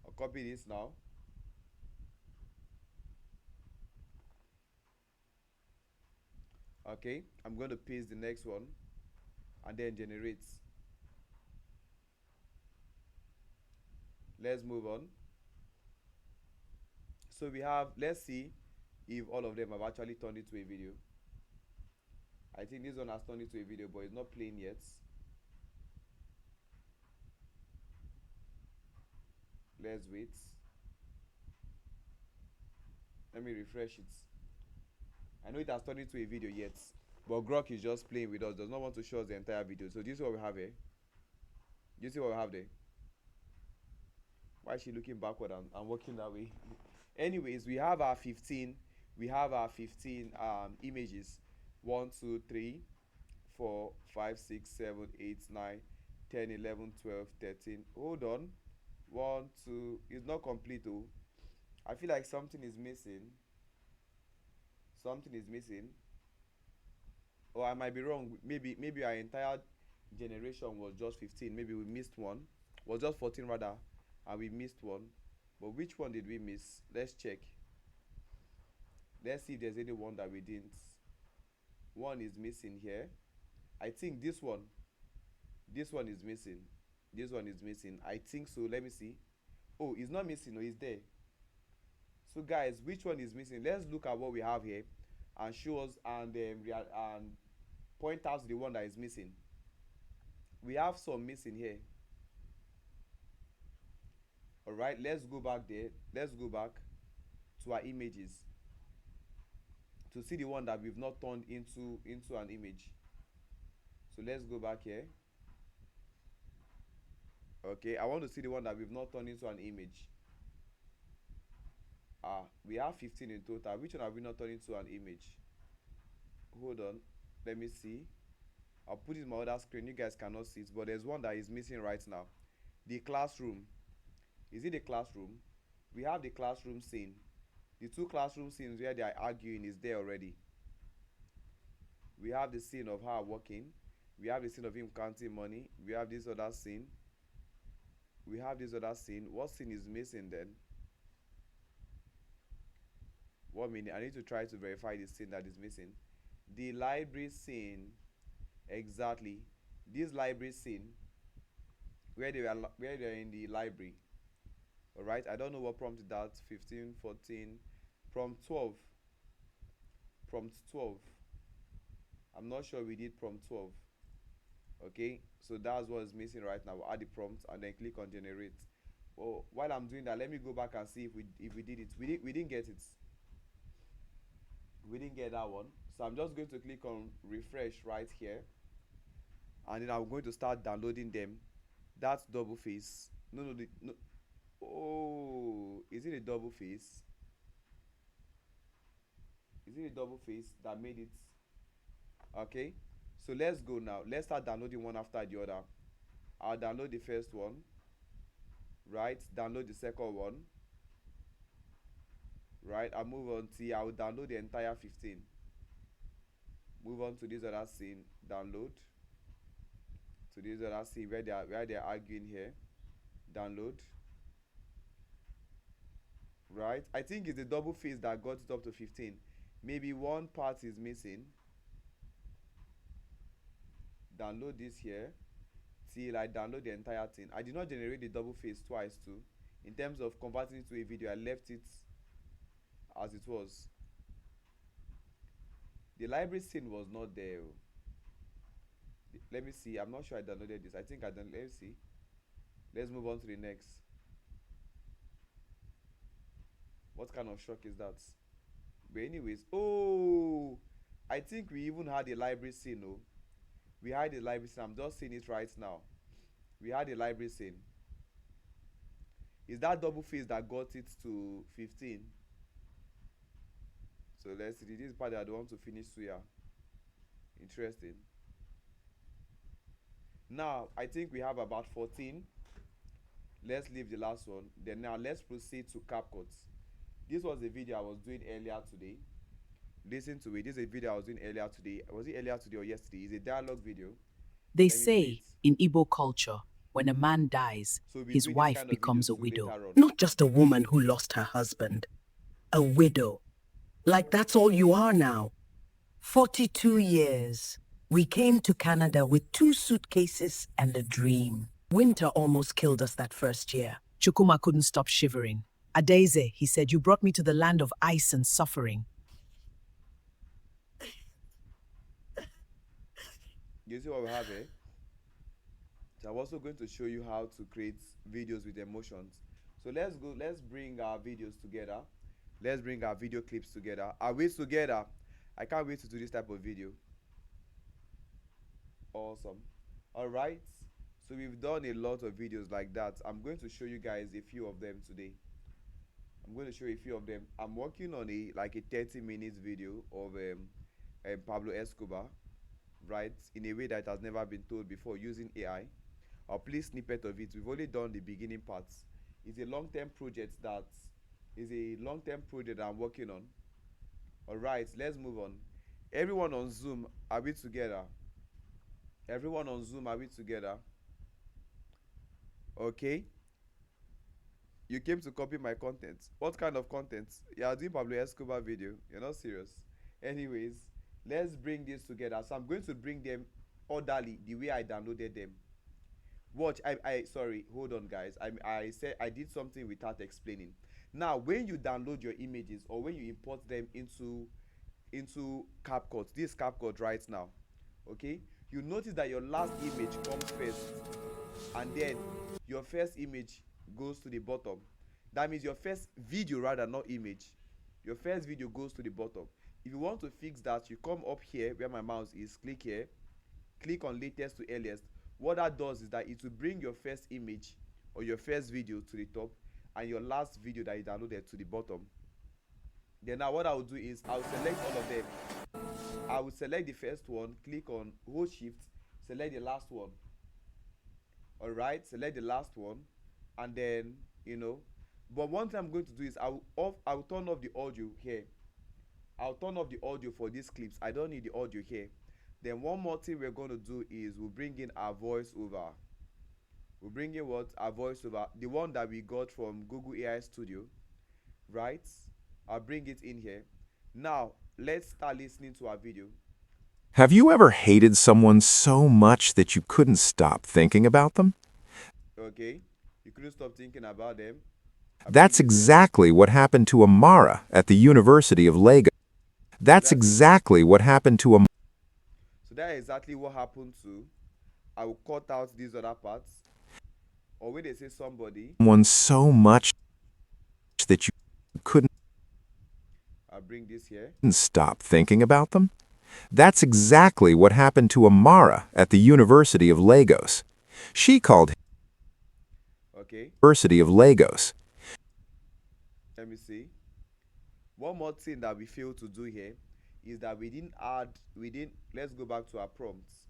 I'll copy this now. Okay, I'm going to paste the next one and then generate. Let's move on. So we have, let's see if all of them have actually turned it to a video. I think this one has turned it to a video, but it's not playing yet. Let's wait. Let me refresh it. I know it has turned into a video yet, but Grok is just playing with us, does not want to show us the entire video. So this is what we have here. Do you see what we have there? Why is she looking backward and walking that way? Anyways, we have our 15 images. 1 2 3 4 5 6 7 8 9 10 11 12 13. Hold on. 1 2. It's not complete though. I feel like something is missing. Something is missing. Or I might be wrong. Maybe our entire generation was just 15. Maybe we missed one. Was just 14 rather, and we missed one. But which one did we miss? Let's check. Let's see if there's any one that we didn't. One is missing here. I think this one is missing. This one is missing. I think so. Let me see. Oh, it's not missing. No, it's there. So guys, which one is missing? Let's look at what we have here and show us and point out the one that is missing. We have some missing here. Alright, let's go back there. Let's go back to our images to see the one that we've not turned into an image. So let's go back here. Okay, I want to see the one that we've not turned into an image. We have 15 in total. Which one have we not turned into an image? Hold on, let me see. I'll put it in my other screen. You guys cannot see it, but there's one that is missing right now. The classroom. Is it the classroom? We have the classroom scene. The two classroom scenes where they are arguing is there already. We have the scene of her working. We have the scene of him counting money. We have this other scene. We have this other scene. What scene is missing then? 1 minute. I need to try to verify the scene that is missing. The library scene, exactly. This library scene where they're in the library. All right, I don't know what prompted that. 15, 14, prompt 12. Prompt 12. I'm not sure we did prompt 12. Okay, so that's what is missing right now. We'll add the prompt and then click on generate. Oh, while I'm doing that, let me go back and see if we did it. We didn't get it. We didn't get that one. So I'm just going to click on refresh right here, and then I'm going to start downloading them. That's double face. No. Oh, is it a double face? Is it a double face that made it? Okay, so let's go now. Let's start downloading one after the other. I'll download the first one, right? Download the second one, right? I'll move on to, I will download the entire 15. Move on to this other scene, download. To this other scene where they're arguing here, download. Right, I think it's the double face that got it up to 15. Maybe one part is missing. Download this here till I download the entire thing. I did not generate the double face twice too. In terms of converting it to a video, I left it as it was. The library scene was not there. Let me see. I'm not sure I downloaded this. I think I done. Let's see. Let's move on to the next. What kind of shock is that? But anyways, oh, I think we even had a library scene. Oh, we had a library scene. I'm just seeing it right now. We had a library scene. Is that double face that got it to 15? So let's see. This is part that I don't want to finish here. Interesting. Now I think we have about 14. Let's leave the last one. Then now let's proceed to CapCut. This was a video I was doing earlier today. Listen to it. This is a video I was doing earlier today. Was it earlier today or yesterday? It's a dialogue video. They say in Igbo culture, when a man dies, So his wife kind of becomes a videos widow. later on. Not just a woman who lost her husband, a widow. Like that's all you are now. 42 years. We came to Canada with 2 suitcases and a dream. Winter almost killed us that first year. Chukuma couldn't stop shivering. Adeze, he said, you brought me to the land of ice and suffering. You see what we have here? So I'm also going to show you how to create videos with emotions. So let's bring our videos together. Let's bring our video clips together. Are we together? I can't wait to do this type of video. Awesome. All right, so we've done a lot of videos like that. I'm going to show you guys a few of them today. I'm working on a 30 minutes video of Pablo Escobar, right, in a way that has never been told before using AI. I'll play snippet of it. We've only done the beginning parts. It's a long-term project that I'm working on. All right, let's move on. Everyone on Zoom, are we together? Everyone on Zoom, are we together? Okay. You came to copy my content. What kind of content? You are doing Pablo Escobar video. You're not serious. Anyways, let's bring this together. So I'm going to bring them orderly the way I downloaded them. Watch. Sorry, hold on guys. I said I did something without explaining. Now when you download your images or when you import them into CapCut, this CapCut right now, okay, you notice that your last image comes first and then your first image goes to the bottom. That means your first video, rather, not image, your first video goes to the bottom. If you want to fix that, you come up here where my mouse is, click here, click on latest to earliest. What that does is that it will bring your first image or your first video to the top and your last video that you downloaded to the bottom. Then now what I will do is I will select all of them. I will select the first one, click on, hold shift, select the last one. All right, select the last one, and then but one thing I'm going to do is I will turn off the audio here. I'll turn off the audio for these clips. I don't need the audio here. Then one more thing we're going to do is we'll bring in our voiceover. We'll bring in what? Our voiceover, the one that we got from Google AI Studio, right? I'll bring it in here. Now let's start listening to our video. Have you ever hated someone so much that you couldn't stop thinking about them? Okay, you couldn't stop thinking about them. I'll bring That's it here. exactly what happened to Amara at the University of Lagos. That's exactly what happened to Amara. So that is exactly what happened to. I will cut out these other parts. Or when they say somebody, Someone so much that you couldn't I'll bring this here. stop thinking about them? That's exactly what happened to Amara at the University of Lagos. She called Okay, University of Lagos. let me see. One more thing that we failed to do here is that we didn't, let's go back to our prompts.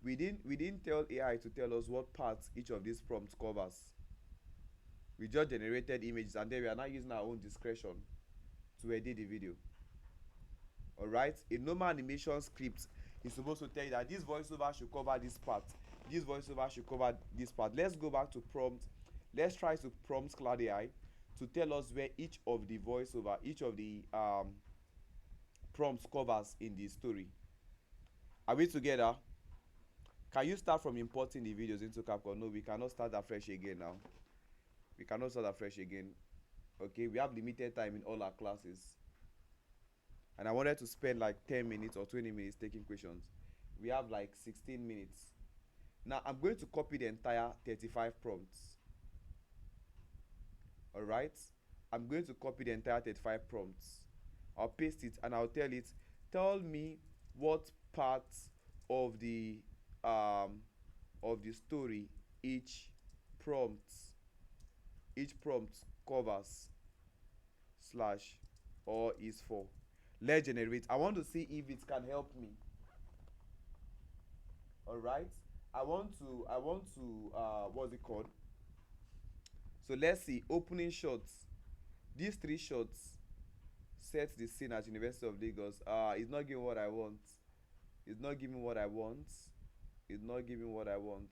We didn't tell AI to tell us what parts each of these prompts covers. We just generated images and then we are now using our own discretion to edit the video. Alright, a normal animation script is supposed to tell you that this voiceover should cover this part, this voiceover should cover this part. Let's go back to prompt. Let's try to prompt Cloud AI to tell us where each of the voiceover, each of the prompts covers in the story. Are we together? Can you start from importing the videos into CapCut? No, we cannot start afresh again now. We cannot start afresh again. Okay, we have limited time in all our classes. And I wanted to spend like 10 minutes or 20 minutes taking questions. We have like 16 minutes. Now I'm going to copy the entire 35 prompts. Alright, I'm going to copy the entire 35 prompts. I'll paste it and I'll tell it, tell me what parts of the story each prompt covers slash or is for. Let's generate. I want to see if it can help me. Alright, I want to what's it called? So let's see. Opening shots. These 3 shots set the scene at University of Lagos. It's not giving what I want. It's not giving what I want. It's not giving what I want.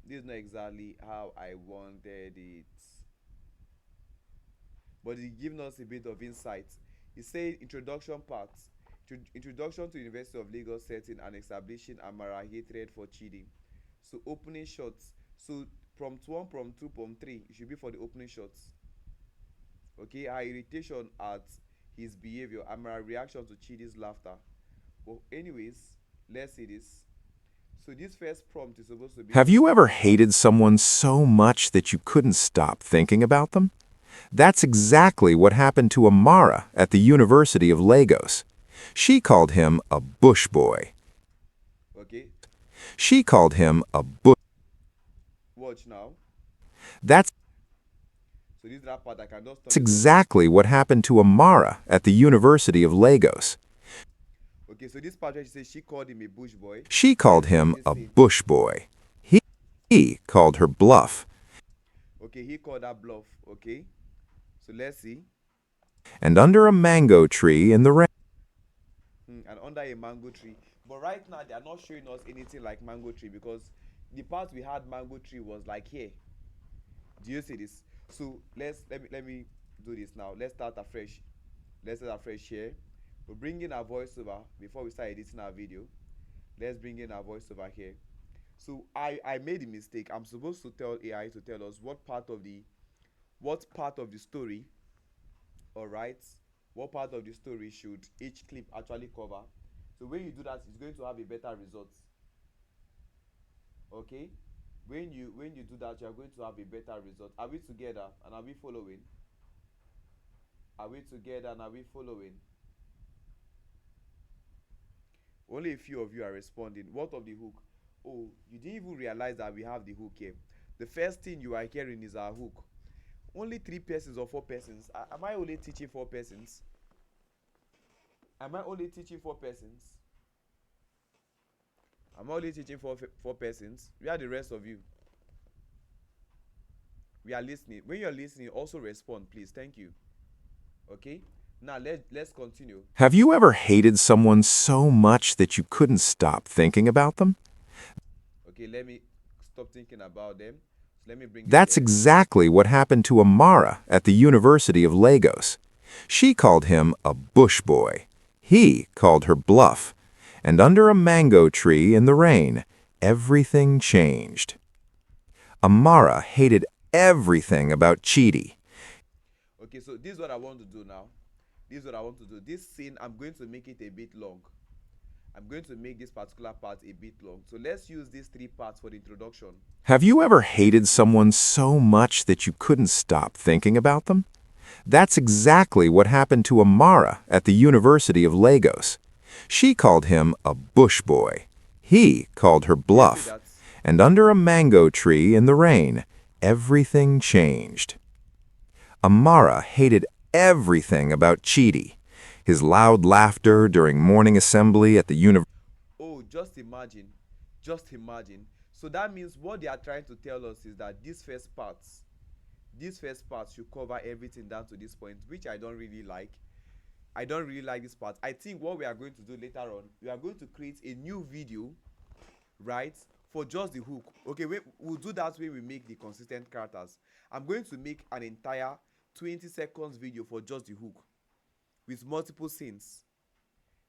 This is not exactly how I wanted it, but it's giving us a bit of insight. It says introduction parts. Introduction to University of Lagos setting and establishing Amara hatred for cheating. So opening shots. So prompt 1, prompt 2, prompt 3, it should be for the opening shots. Okay, her irritation at his behavior, Amara reaction to Chidi's laughter. But anyways, let's see this. So this first prompt is supposed to be. Have you ever hated someone so much that you couldn't stop thinking about them? That's exactly what happened to Amara at the University of Lagos. She called him a bush boy. Okay, She called him a bush. watch now. That's So this is that part I can just turn it exactly what happened to Amara at the University of Lagos. on. Okay, so this part where she says she called him a bush boy. She called him a bush boy. He called her bluff. Okay, he called that bluff. Okay, so let's see. And under a mango tree in the rain. And under a mango tree. But right now they are not showing us anything like mango tree because the part we had mango tree was like here. Do you see this? So let me do this now. Let's start afresh. Let's start afresh here. We're bringing our voiceover before we start editing our video. Let's bring in our voiceover here. So I made a mistake. I'm supposed to tell AI to tell us what part of the story, all right, what part of the story should each clip actually cover. So when you do that, it's going to have a better result. Okay, when you do that, you are going to have a better result. Are we together and are we following? Are we together and are we following? Only a few of you are responding. What of the hook? Oh, you didn't even realize that we have the hook here. The first thing you are hearing is our hook. Only 3 persons or 4 persons. Am I only teaching 4 persons? Am I only teaching 4 persons? I'm only teaching 4 persons. Where are the rest of you? We are listening. When you're listening, also respond, please. Thank you. Okay? Now let's continue. Have you ever hated someone so much that you couldn't stop thinking about them? Okay, let me stop thinking about them. Let me bring it That's here. exactly what happened to Amara at the University of Lagos. She called him a bush boy. He called her bluff. And under a mango tree in the rain, everything changed. Amara hated everything about Chidi. Okay, so this is what I want to do now. This is what I want to do. This scene, I'm going to make it a bit long. I'm going to make this particular part a bit long. So let's use these 3 parts for the introduction. Have you ever hated someone so much that you couldn't stop thinking about them? That's exactly what happened to Amara at the University of Lagos. She called him a bush boy. He called her See bluff. that? And under a mango tree in the rain, everything changed. Amara hated everything about Chidi. His loud laughter during morning assembly at the university. Oh, just imagine. Just imagine. So that means what they are trying to tell us is that this first part should cover everything down to this point, which I don't really like. I don't really like this part. I think what we are going to do later on, we are going to create a new video, right, for just the hook. Okay, we'll do that when we make the consistent characters. I'm going to make an entire 20 seconds video for just the hook with multiple scenes,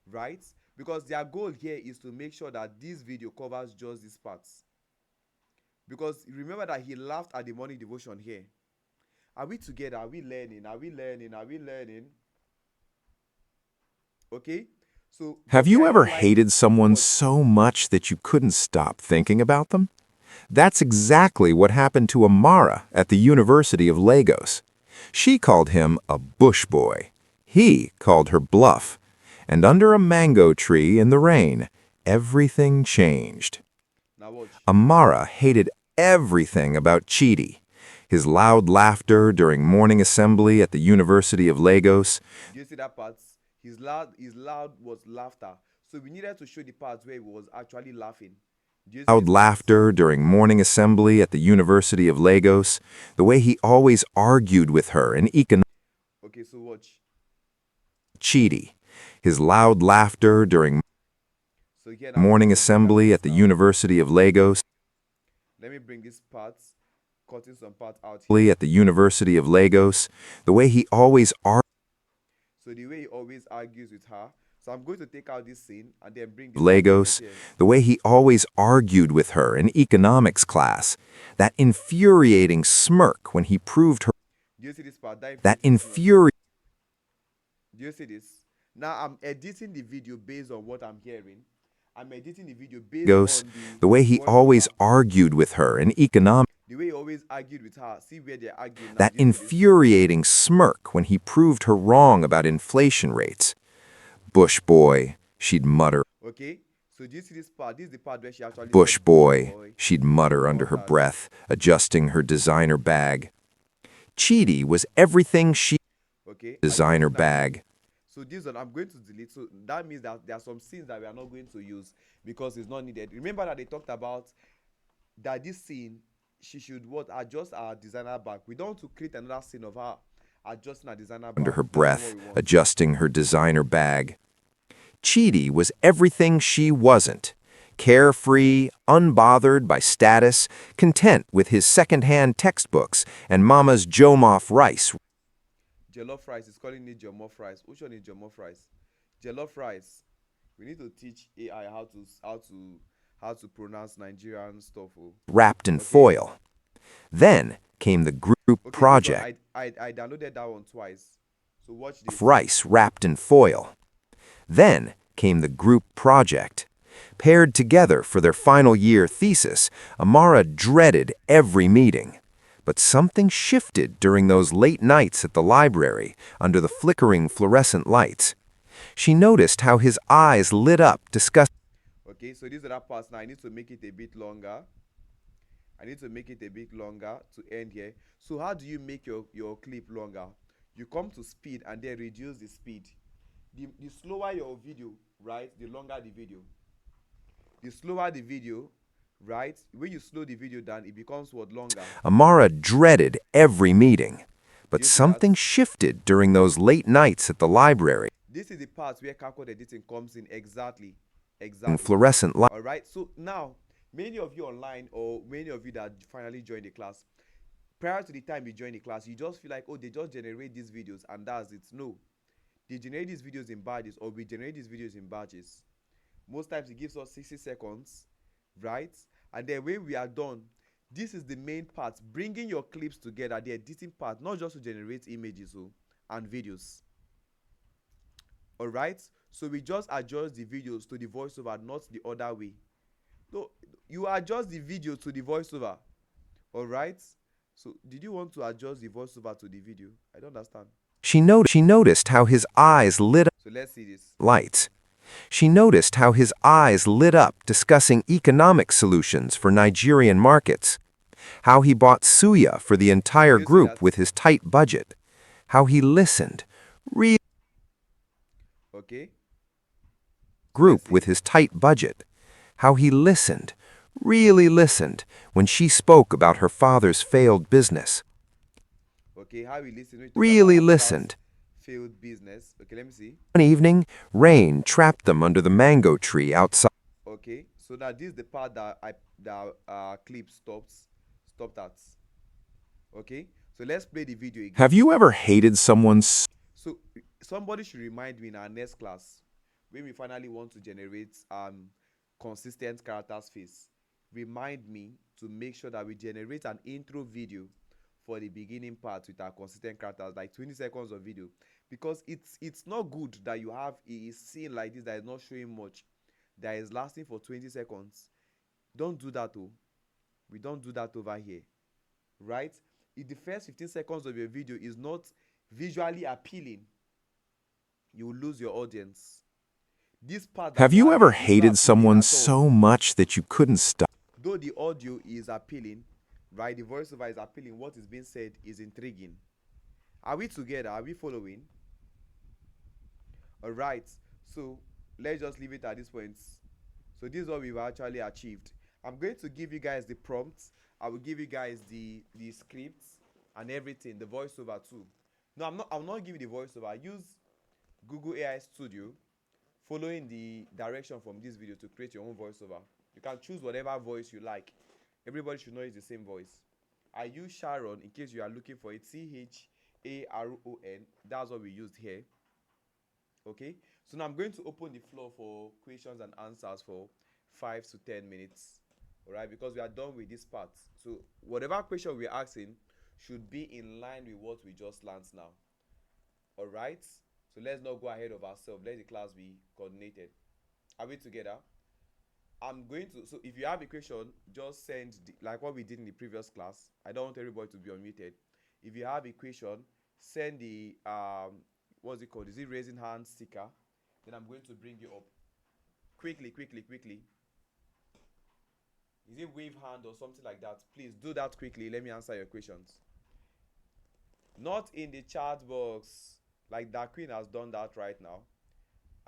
right? Because their goal here is to make sure that this video covers just these parts. Because remember that he laughed at the morning devotion here. Are we together? Are we learning? Are we learning? Are we learning? Okay, so Have for me, you I ever don't like hated someone what so much that you couldn't stop thinking about them? That's exactly what happened to Amara at the University of Lagos. She called him a bush boy. He called her bluff. And under a mango tree in the rain, everything changed. now watch. Amara hated everything about Chidi. His loud laughter during morning assembly at the University of Lagos. Do you see that part? His loud was laughter. So we needed to show the part where he was actually laughing. Do you see Loud this part? laughter during morning assembly at the University of Lagos. The way he always argued with her in economics. Okay, so watch. Chidi. His loud laughter during So here now, morning we're going to assembly at the now. University of Lagos. Let me bring this part, cutting some part out At here. the University of Lagos. The way he always argued So the way he always argues with her. So I'm going to take out this scene and then bring this Lagos, part here. the way he always argued with her in economics class, that infuriating smirk when he proved her, Do you see this part? that infuriating smirk. infuriating Do you see this? Now I'm editing the video based on what I'm hearing. I'm editing the video based on the way he always voiceover. argued with her in economics, The way he always argued with her. See where they're arguing now. that Do you see this? infuriating smirk when he proved her wrong about inflation rates. Bush boy, she'd mutter. Okay, so do you see this part? This is the part where she actually Bush said boy, she'd mutter under her that. breath, adjusting her designer bag. Chidi was everything she Okay, designer adjusting her- bag. So this one I'm going to delete. So that means that there are some scenes that we are not going to use because it's not needed. Remember that they talked about that this scene she should adjust our designer bag. We don't want to create another scene of her adjusting her designer bag. Under her That's not breath, what we want. adjusting her designer bag. Chidi was everything she wasn't. Carefree, unbothered by status, content with his second-hand textbooks and Mama's Jomoff rice. Jollof rice is calling it jollof rice. Which one is jollof rice? Jollof rice. We need to teach AI how to pronounce Nigerian stuff. Oh. Wrapped in Okay. foil. Then came the group Okay, project. I downloaded that one twice. So watch this. Of rice wrapped in foil. Then came the group project. Paired together for their final year thesis, Amara dreaded every meeting. But something shifted during those late nights at the library under the flickering fluorescent lights. She noticed how his eyes lit up, disgusted. Okay, so these are that parts now. I need to make it a bit longer. I need to make it a bit longer to end here. So how do you make your clip longer? You come to speed and then reduce the speed. The slower your video, right, the longer the video. The slower the video, right, when you slow the video down, it becomes what, longer. Amara dreaded every meeting. But You see something that? shifted during those late nights at the library This is the part where CapCut editing comes in exactly. in fluorescent light. All right, so now Many of you online, or many of you that finally joined the class, prior to the time you join the class, you just feel like, oh, they just generate these videos and that's it. No, they generate these videos in batches, or we generate these videos in batches. Most times it gives us 60 seconds, right? And then when we are done, this is the main part, bringing your clips together, the editing part, not just to generate images and videos. All right, so we just adjust the videos to the voiceover, not the other way. No, you adjust the video to the voiceover. All right, so did you want to adjust the voiceover to the video? I don't understand. She noticed how his eyes lit up So let's see this. lights. She noticed how his eyes lit up discussing economic solutions for Nigerian markets, how he bought suya for the entire Can you see group that? with his tight budget, how he listened, Okay, so let's group see. with his tight budget, how he listened, really listened when she spoke about her father's failed business, Okay, how we listen when we talk about really our father's listened. failed business. Okay, let me see. One evening, rain trapped them under the mango tree outside. Okay, so now this is the part that clip stopped at. Okay, so let's play the video Have again. you ever hated someone so So somebody should remind me in our next class, when we finally want to generate consistent character space. Remind me to make sure that we generate an intro video for the beginning part with our consistent characters, like 20 seconds of video, because it's not good that you have a scene like this that is not showing much, that is lasting for 20 seconds. Don't do that. Oh, we don't do that over here, right? If the first 15 seconds of your video is not visually appealing, you will lose your audience. This part that Have we you have here ever is not hated appealing someone at all. so much that you couldn't stop? Though the audio is appealing, right? The voiceover is appealing. What is being said is intriguing. Are we together? Are we following? All right. So let's just leave it at this point. So this is what we've actually achieved. I'm going to give you guys the prompts. I will give you guys the scripts and everything, the voiceover too. No, I'm not giving the voiceover. Use Google AI Studio, following the direction from this video, to create your own voiceover. You can choose whatever voice you like. Everybody should know it's the same voice. I use Sharon in case you are looking for it. CHARON. That's what we used here. Okay, so now I'm going to open the floor for questions and answers for 5 to 10 minutes. All right, because we are done with this part. So whatever question we're asking should be in line with what we just learned now. All right, so let's not go ahead of ourselves. Let the class be coordinated. Are we together? I'm going to, so if you have a question, just send like what we did in the previous class. I don't want everybody to be unmuted. If you have a question, send the what's it called, is it raising hand sticker, then I'm going to bring you up. Quickly, quickly, quickly. Is it wave hand or something like that? Please do that quickly. Let me answer your questions. Not in the chat box, like that queen has done that right now.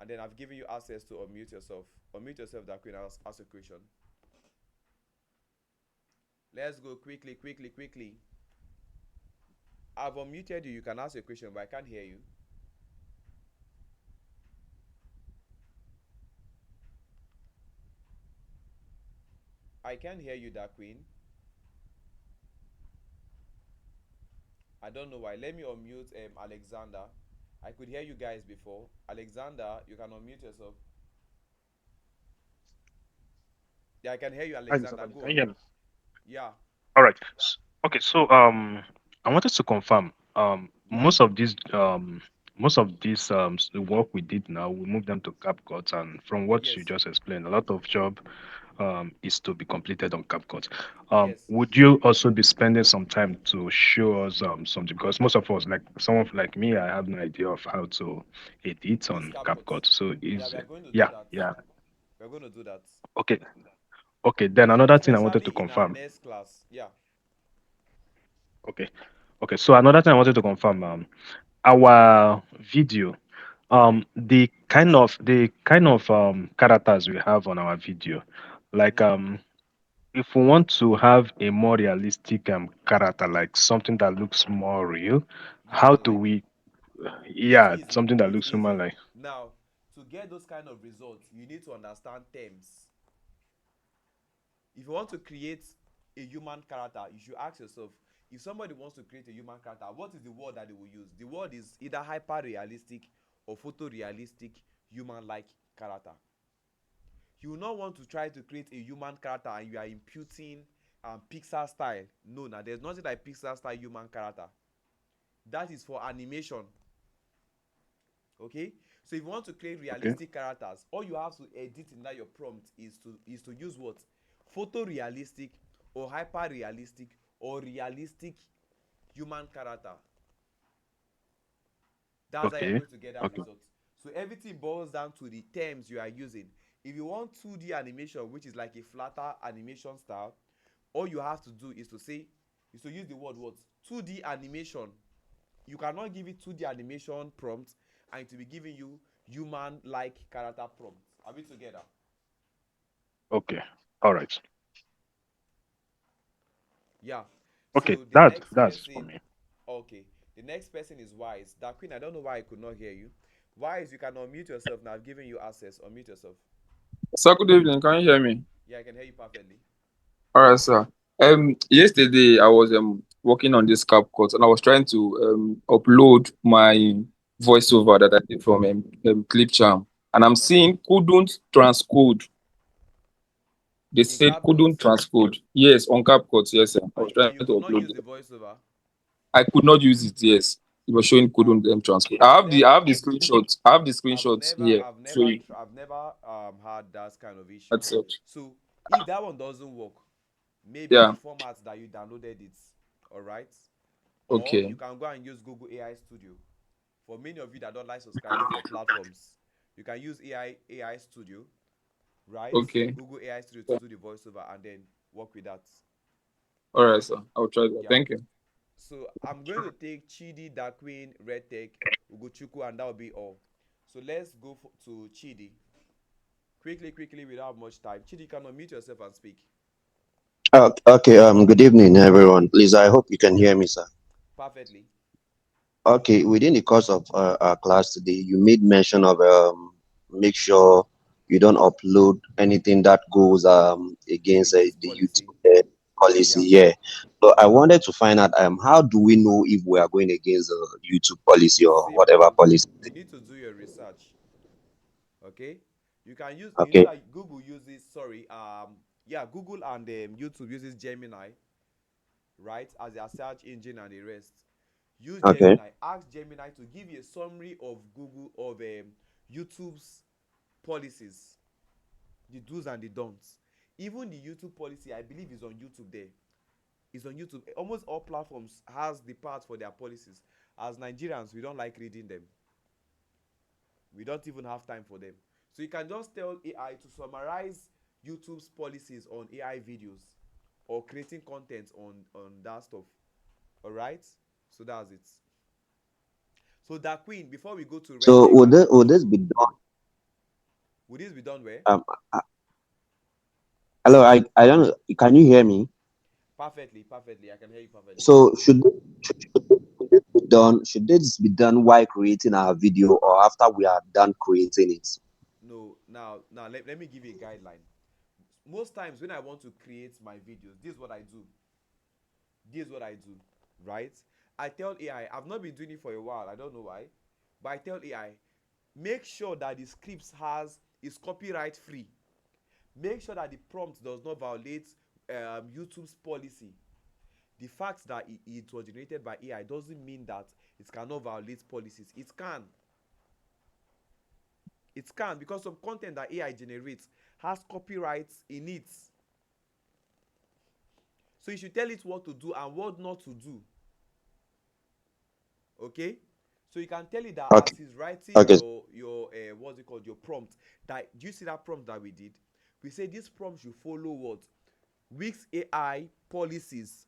And then I've given you access to unmute yourself. Unmute yourself, that queen. Ask a question. Let's go quickly, quickly, quickly. I've unmuted you. You can ask a question, but I can't hear you. I can't hear you, that queen. I don't know why. Let me unmute Alexander. I could hear you guys before. Alexander, you can unmute yourself. Yeah, I can hear you, Hi, Mr. Alexander. Bali. Go Can you on. hear me? Yeah. All right. Okay, so I wanted to confirm Yeah. most of these the work we did now, we moved them to CapCut, and from what you Yes. just explained, a lot of job is to be completed on CapCut. Yes. Would you also be spending some time to show us something? Because most of us, like someone like me, I have no idea of how to edit Use on CapCut. CapCut. So Yeah, is we are going to do yeah, that. yeah. We're going to do that. Okay. Okay, then another thing I wanted to Especially in our confirm. next class. Yeah. Okay. Okay, so another thing I wanted to confirm, our video, the kind of characters we have on our video, like Mm-hmm. if we want to have a more realistic character, like something that looks more real, how Human do like. we, It's yeah, easy. something that It's looks human easy. like. Now, to get those kind of results, you need to understand terms. If you want to create a human character, you should ask yourself, if somebody wants to create a human character, what is the word that they will use? The word is either hyper realistic or photorealistic human like character. You will not want to try to create a human character and you are imputing Pixar style. No, now there's nothing like Pixar style human character. That is for animation. Okay, so if you want to create Okay. realistic characters, all you have to edit in that your prompt is to use what? Photorealistic or hyper realistic or realistic human character. That's how you're Okay. going to get that Okay. result. So everything boils down to the terms you are using. If you want 2D animation, which is like a flatter animation style, all you have to do is to use the word what? 2D animation. You cannot give it 2D animation prompt and it will be giving you human like character prompt. Are we together? Okay. All right. Yeah. Okay. So the That's next that's for person, me. okay, the next person is Wise. That Queen, I don't know why I could not hear you. Wise, you can unmute yourself now. I've given you access. Unmute yourself. Sir, good evening. Can you hear me? Yeah, I can hear you perfectly. All right, sir. Yesterday I was working on this CapCut and I was trying to upload my voiceover that I did from ClipCharm, and I'm Okay. seeing couldn't transcode. They In said CapCut, couldn't transcode. Yes, on CapCut. Yes, sir. I was and trying you to could not upload use the it. voiceover. I could not use it. Yes, it was showing I've couldn't transcode. I've I never have the screenshots. I have the screenshots here. So I've never had that kind of issue. that's it. So if that one doesn't work, maybe the Yeah. format that you downloaded it, all right, or you Okay. can go and use Google AI Studio. For many of you that don't like subscribing for platforms, you can use AI Studio, right? Okay. Google AI Studio to Yeah. do the voiceover and then work with that. All right, sir. I'll try that. Yeah. Thank you. So I'm going to take Chidi, Darkwing, Red Tech, Ugochukwu, and that will be all. So let's go to Chidi. Quickly, without much time. Chidi, you can unmute yourself and speak. Okay, good evening, everyone. Please, I hope you can hear me, sir. Perfectly. Okay, within the course of our class today, you made mention of make sure you don't upload anything that goes against Against the policy. YouTube policy. Yeah. Yeah. So I wanted to find out how do we know if we are going against the YouTube policy or whatever Simple. policy? You need to do your research. Okay. You can use. You know Okay, that Google uses. Sorry. Yeah. Google and YouTube uses Gemini, right, as their search engine and the rest. Use okay. Gemini. Ask Gemini to give you a summary of YouTube's policies, the do's and the don'ts. Even the YouTube policy, I believe, is on YouTube. There, is on YouTube. Almost all platforms has the part for their policies. As Nigerians, we don't like reading them. We don't even have time for them. So you can just tell AI to summarize YouTube's policies on AI videos or creating content on that stuff. All right. So that's it. So that Queen, before we go to So Redtech and would this Ugochukwu, be done? would this be done where? Um, Hello, I don't know. Can you hear me? Perfectly. I can hear you perfectly. So should this be done? Should this be done while creating our video or after we are done creating it? No, now let me give you a guideline. Most times when I want to create my videos, this is what I do. This is what I do, right? I tell AI, I've not been doing it for a while, I don't know why, but I tell AI, make sure that the scripts is copyright free. Make sure that the prompt does not violate YouTube's policy. The fact that it was generated by AI doesn't mean that it cannot violate policies. It can. It can, because some content that AI generates has copyrights in it. So you should tell it what to do and what not to do. Okay? So you can tell it that Okay, as he's writing okay. your what's it called, your prompt, that do you see that prompt that we did? We say this prompt should follow what? Wix AI policies.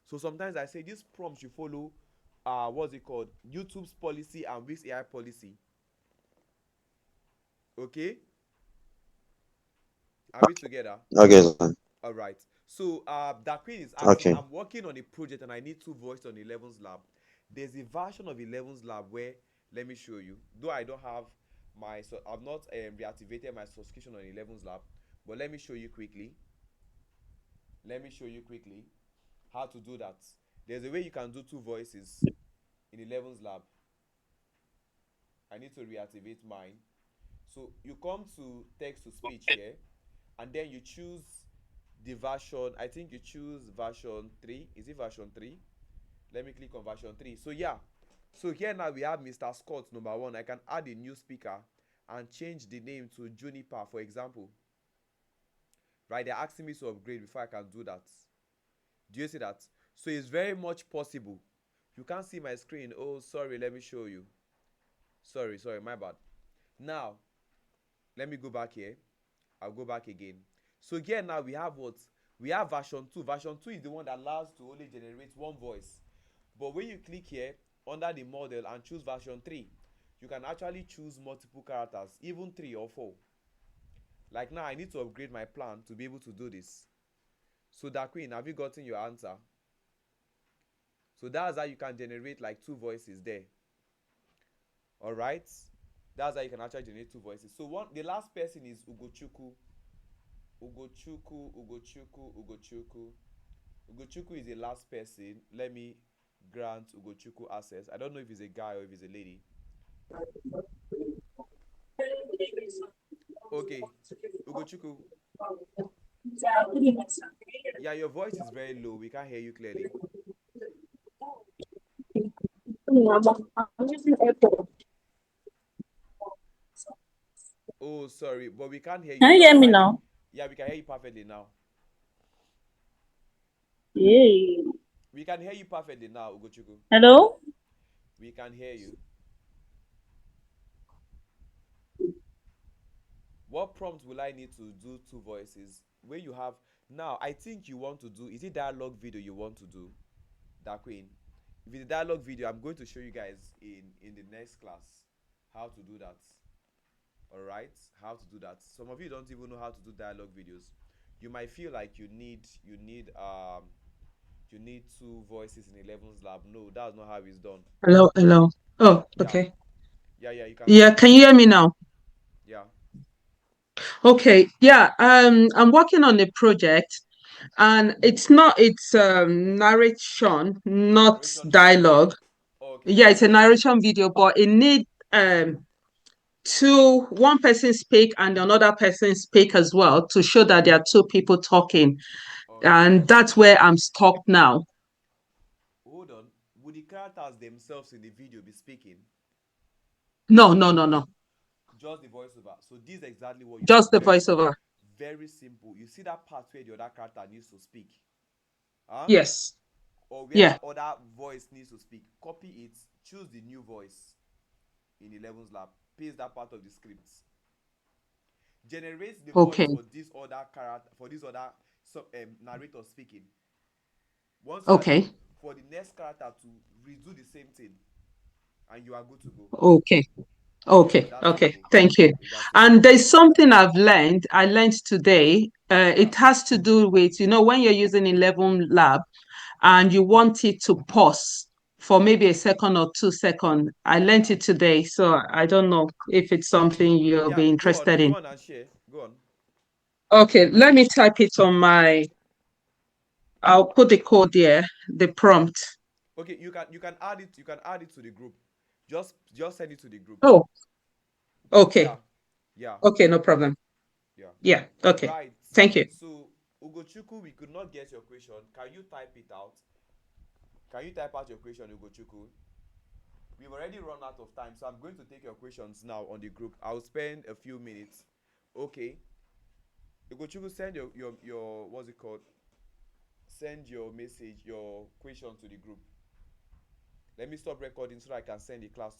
So sometimes I say this prompt should follow what's it called, YouTube's policy and Wix AI policy. Okay? Are we together? Okay, sir. All right. So that Queen is asking, Okay. I'm working on a project and I need two voice on 11's lab. There's a version of 11's lab where, let me show you. Though I don't have I've not reactivated my subscription on 11's lab, but let me show you quickly. Let me show you quickly how to do that. There's a way you can do two voices in 11's lab. I need to reactivate mine. So you come to text to speech here, and then you choose the version. I think you choose version 3. Is it version 3? Let me click on version 3. So yeah, so here now we have Mr. Scott number 1. I can add a new speaker and change the name to Juniper, for example. Right, they're asking me to upgrade before I can do that. Do you see that? So it's very much possible. You can't see my screen. Oh, sorry, let me show you. Sorry, my bad. Now let me go back here. I'll go back again. So here now we have what? We have version 2. Version 2 is the one that allows to only generate one voice. But when you click here under the model and choose version 3, you can actually choose multiple characters, even 3 or 4. Like now I need to upgrade my plan to be able to do this. So that Queen, have you gotten your answer? So that's how you can generate like 2 voices there. All right, that's how you can actually generate 2 voices. So the last person is Ugochukwu. Ugochukwu is the last person. Let me grant Ugochukwu access. I don't know if he's a guy or if he's a lady. Okay, Ugochukwu. Yeah, your voice is very low. We can't hear you clearly. Oh, sorry, but we can't hear you. Can you Just hear me slightly. now? Yeah, we can hear you perfectly now. Yay. We can hear you perfectly now, Ugochukwu. Hello? We can hear you. What prompt will I need to do 2 voices? Where you have now, I think you want to do, is it dialogue video you want to do? That Queen. If it's a dialogue video, I'm going to show you guys in the next class how to do that. All right, how to do that. Some of you don't even know how to do dialogue videos. You might feel like you need 2 voices in 11's lab. No, that's not how it's done. Hello. Oh, Yeah, okay. yeah, you can Yeah, speak can now. you hear me now? Yeah. Okay. Yeah, I'm working on a project and it's narration, not Narration video. dialogue. Okay. Yeah, it's a narration video, but it need one person speak and another person speak as well to show that there are 2 people talking. Okay. And that's where I'm stuck now. Hold on. Would the characters themselves in the video be speaking? No. Just the voiceover. So this is exactly what you do. Just the Very, voiceover. very simple. You see that part where the other character needs to speak? Huh? Yes. Or where Yeah. that other voice needs to speak. Copy it. Choose the new voice in 11's lab. Paste that part of the script. Generate the voice Okay. for this other character, for this other narrator speaking. Once you are Okay. done, for the next character to redo the same thing, and you are good to go. Okay. It's that Okay. simple. Thank you. It's that simple. And there's something I learned today. Yeah. It has to do with, when you're using 11 Lab and you want it to pause for maybe a second or 2 seconds. I learned Yeah. it today, so I don't know if it's something you'll Yeah. be Go on. interested Go in. on and share. Go on. Okay, let me type it I'll put the code there, the prompt. Okay. You can add it. You can add it to the group. Just send it to the group. Oh, Yeah. okay. Yeah. Okay, no problem. Yeah. Yeah, okay. Right. Thank you. So Ugochukwu, we could not get your question. Can you type it out? Can you type out your question, Ugochukwu? We've already run out of time, so I'm going to take your questions now on the group. I'll spend a few minutes. Okay. Ugochukwu, send your what's it called? Send your message, your question to the group. Let me stop recording so that I can send the class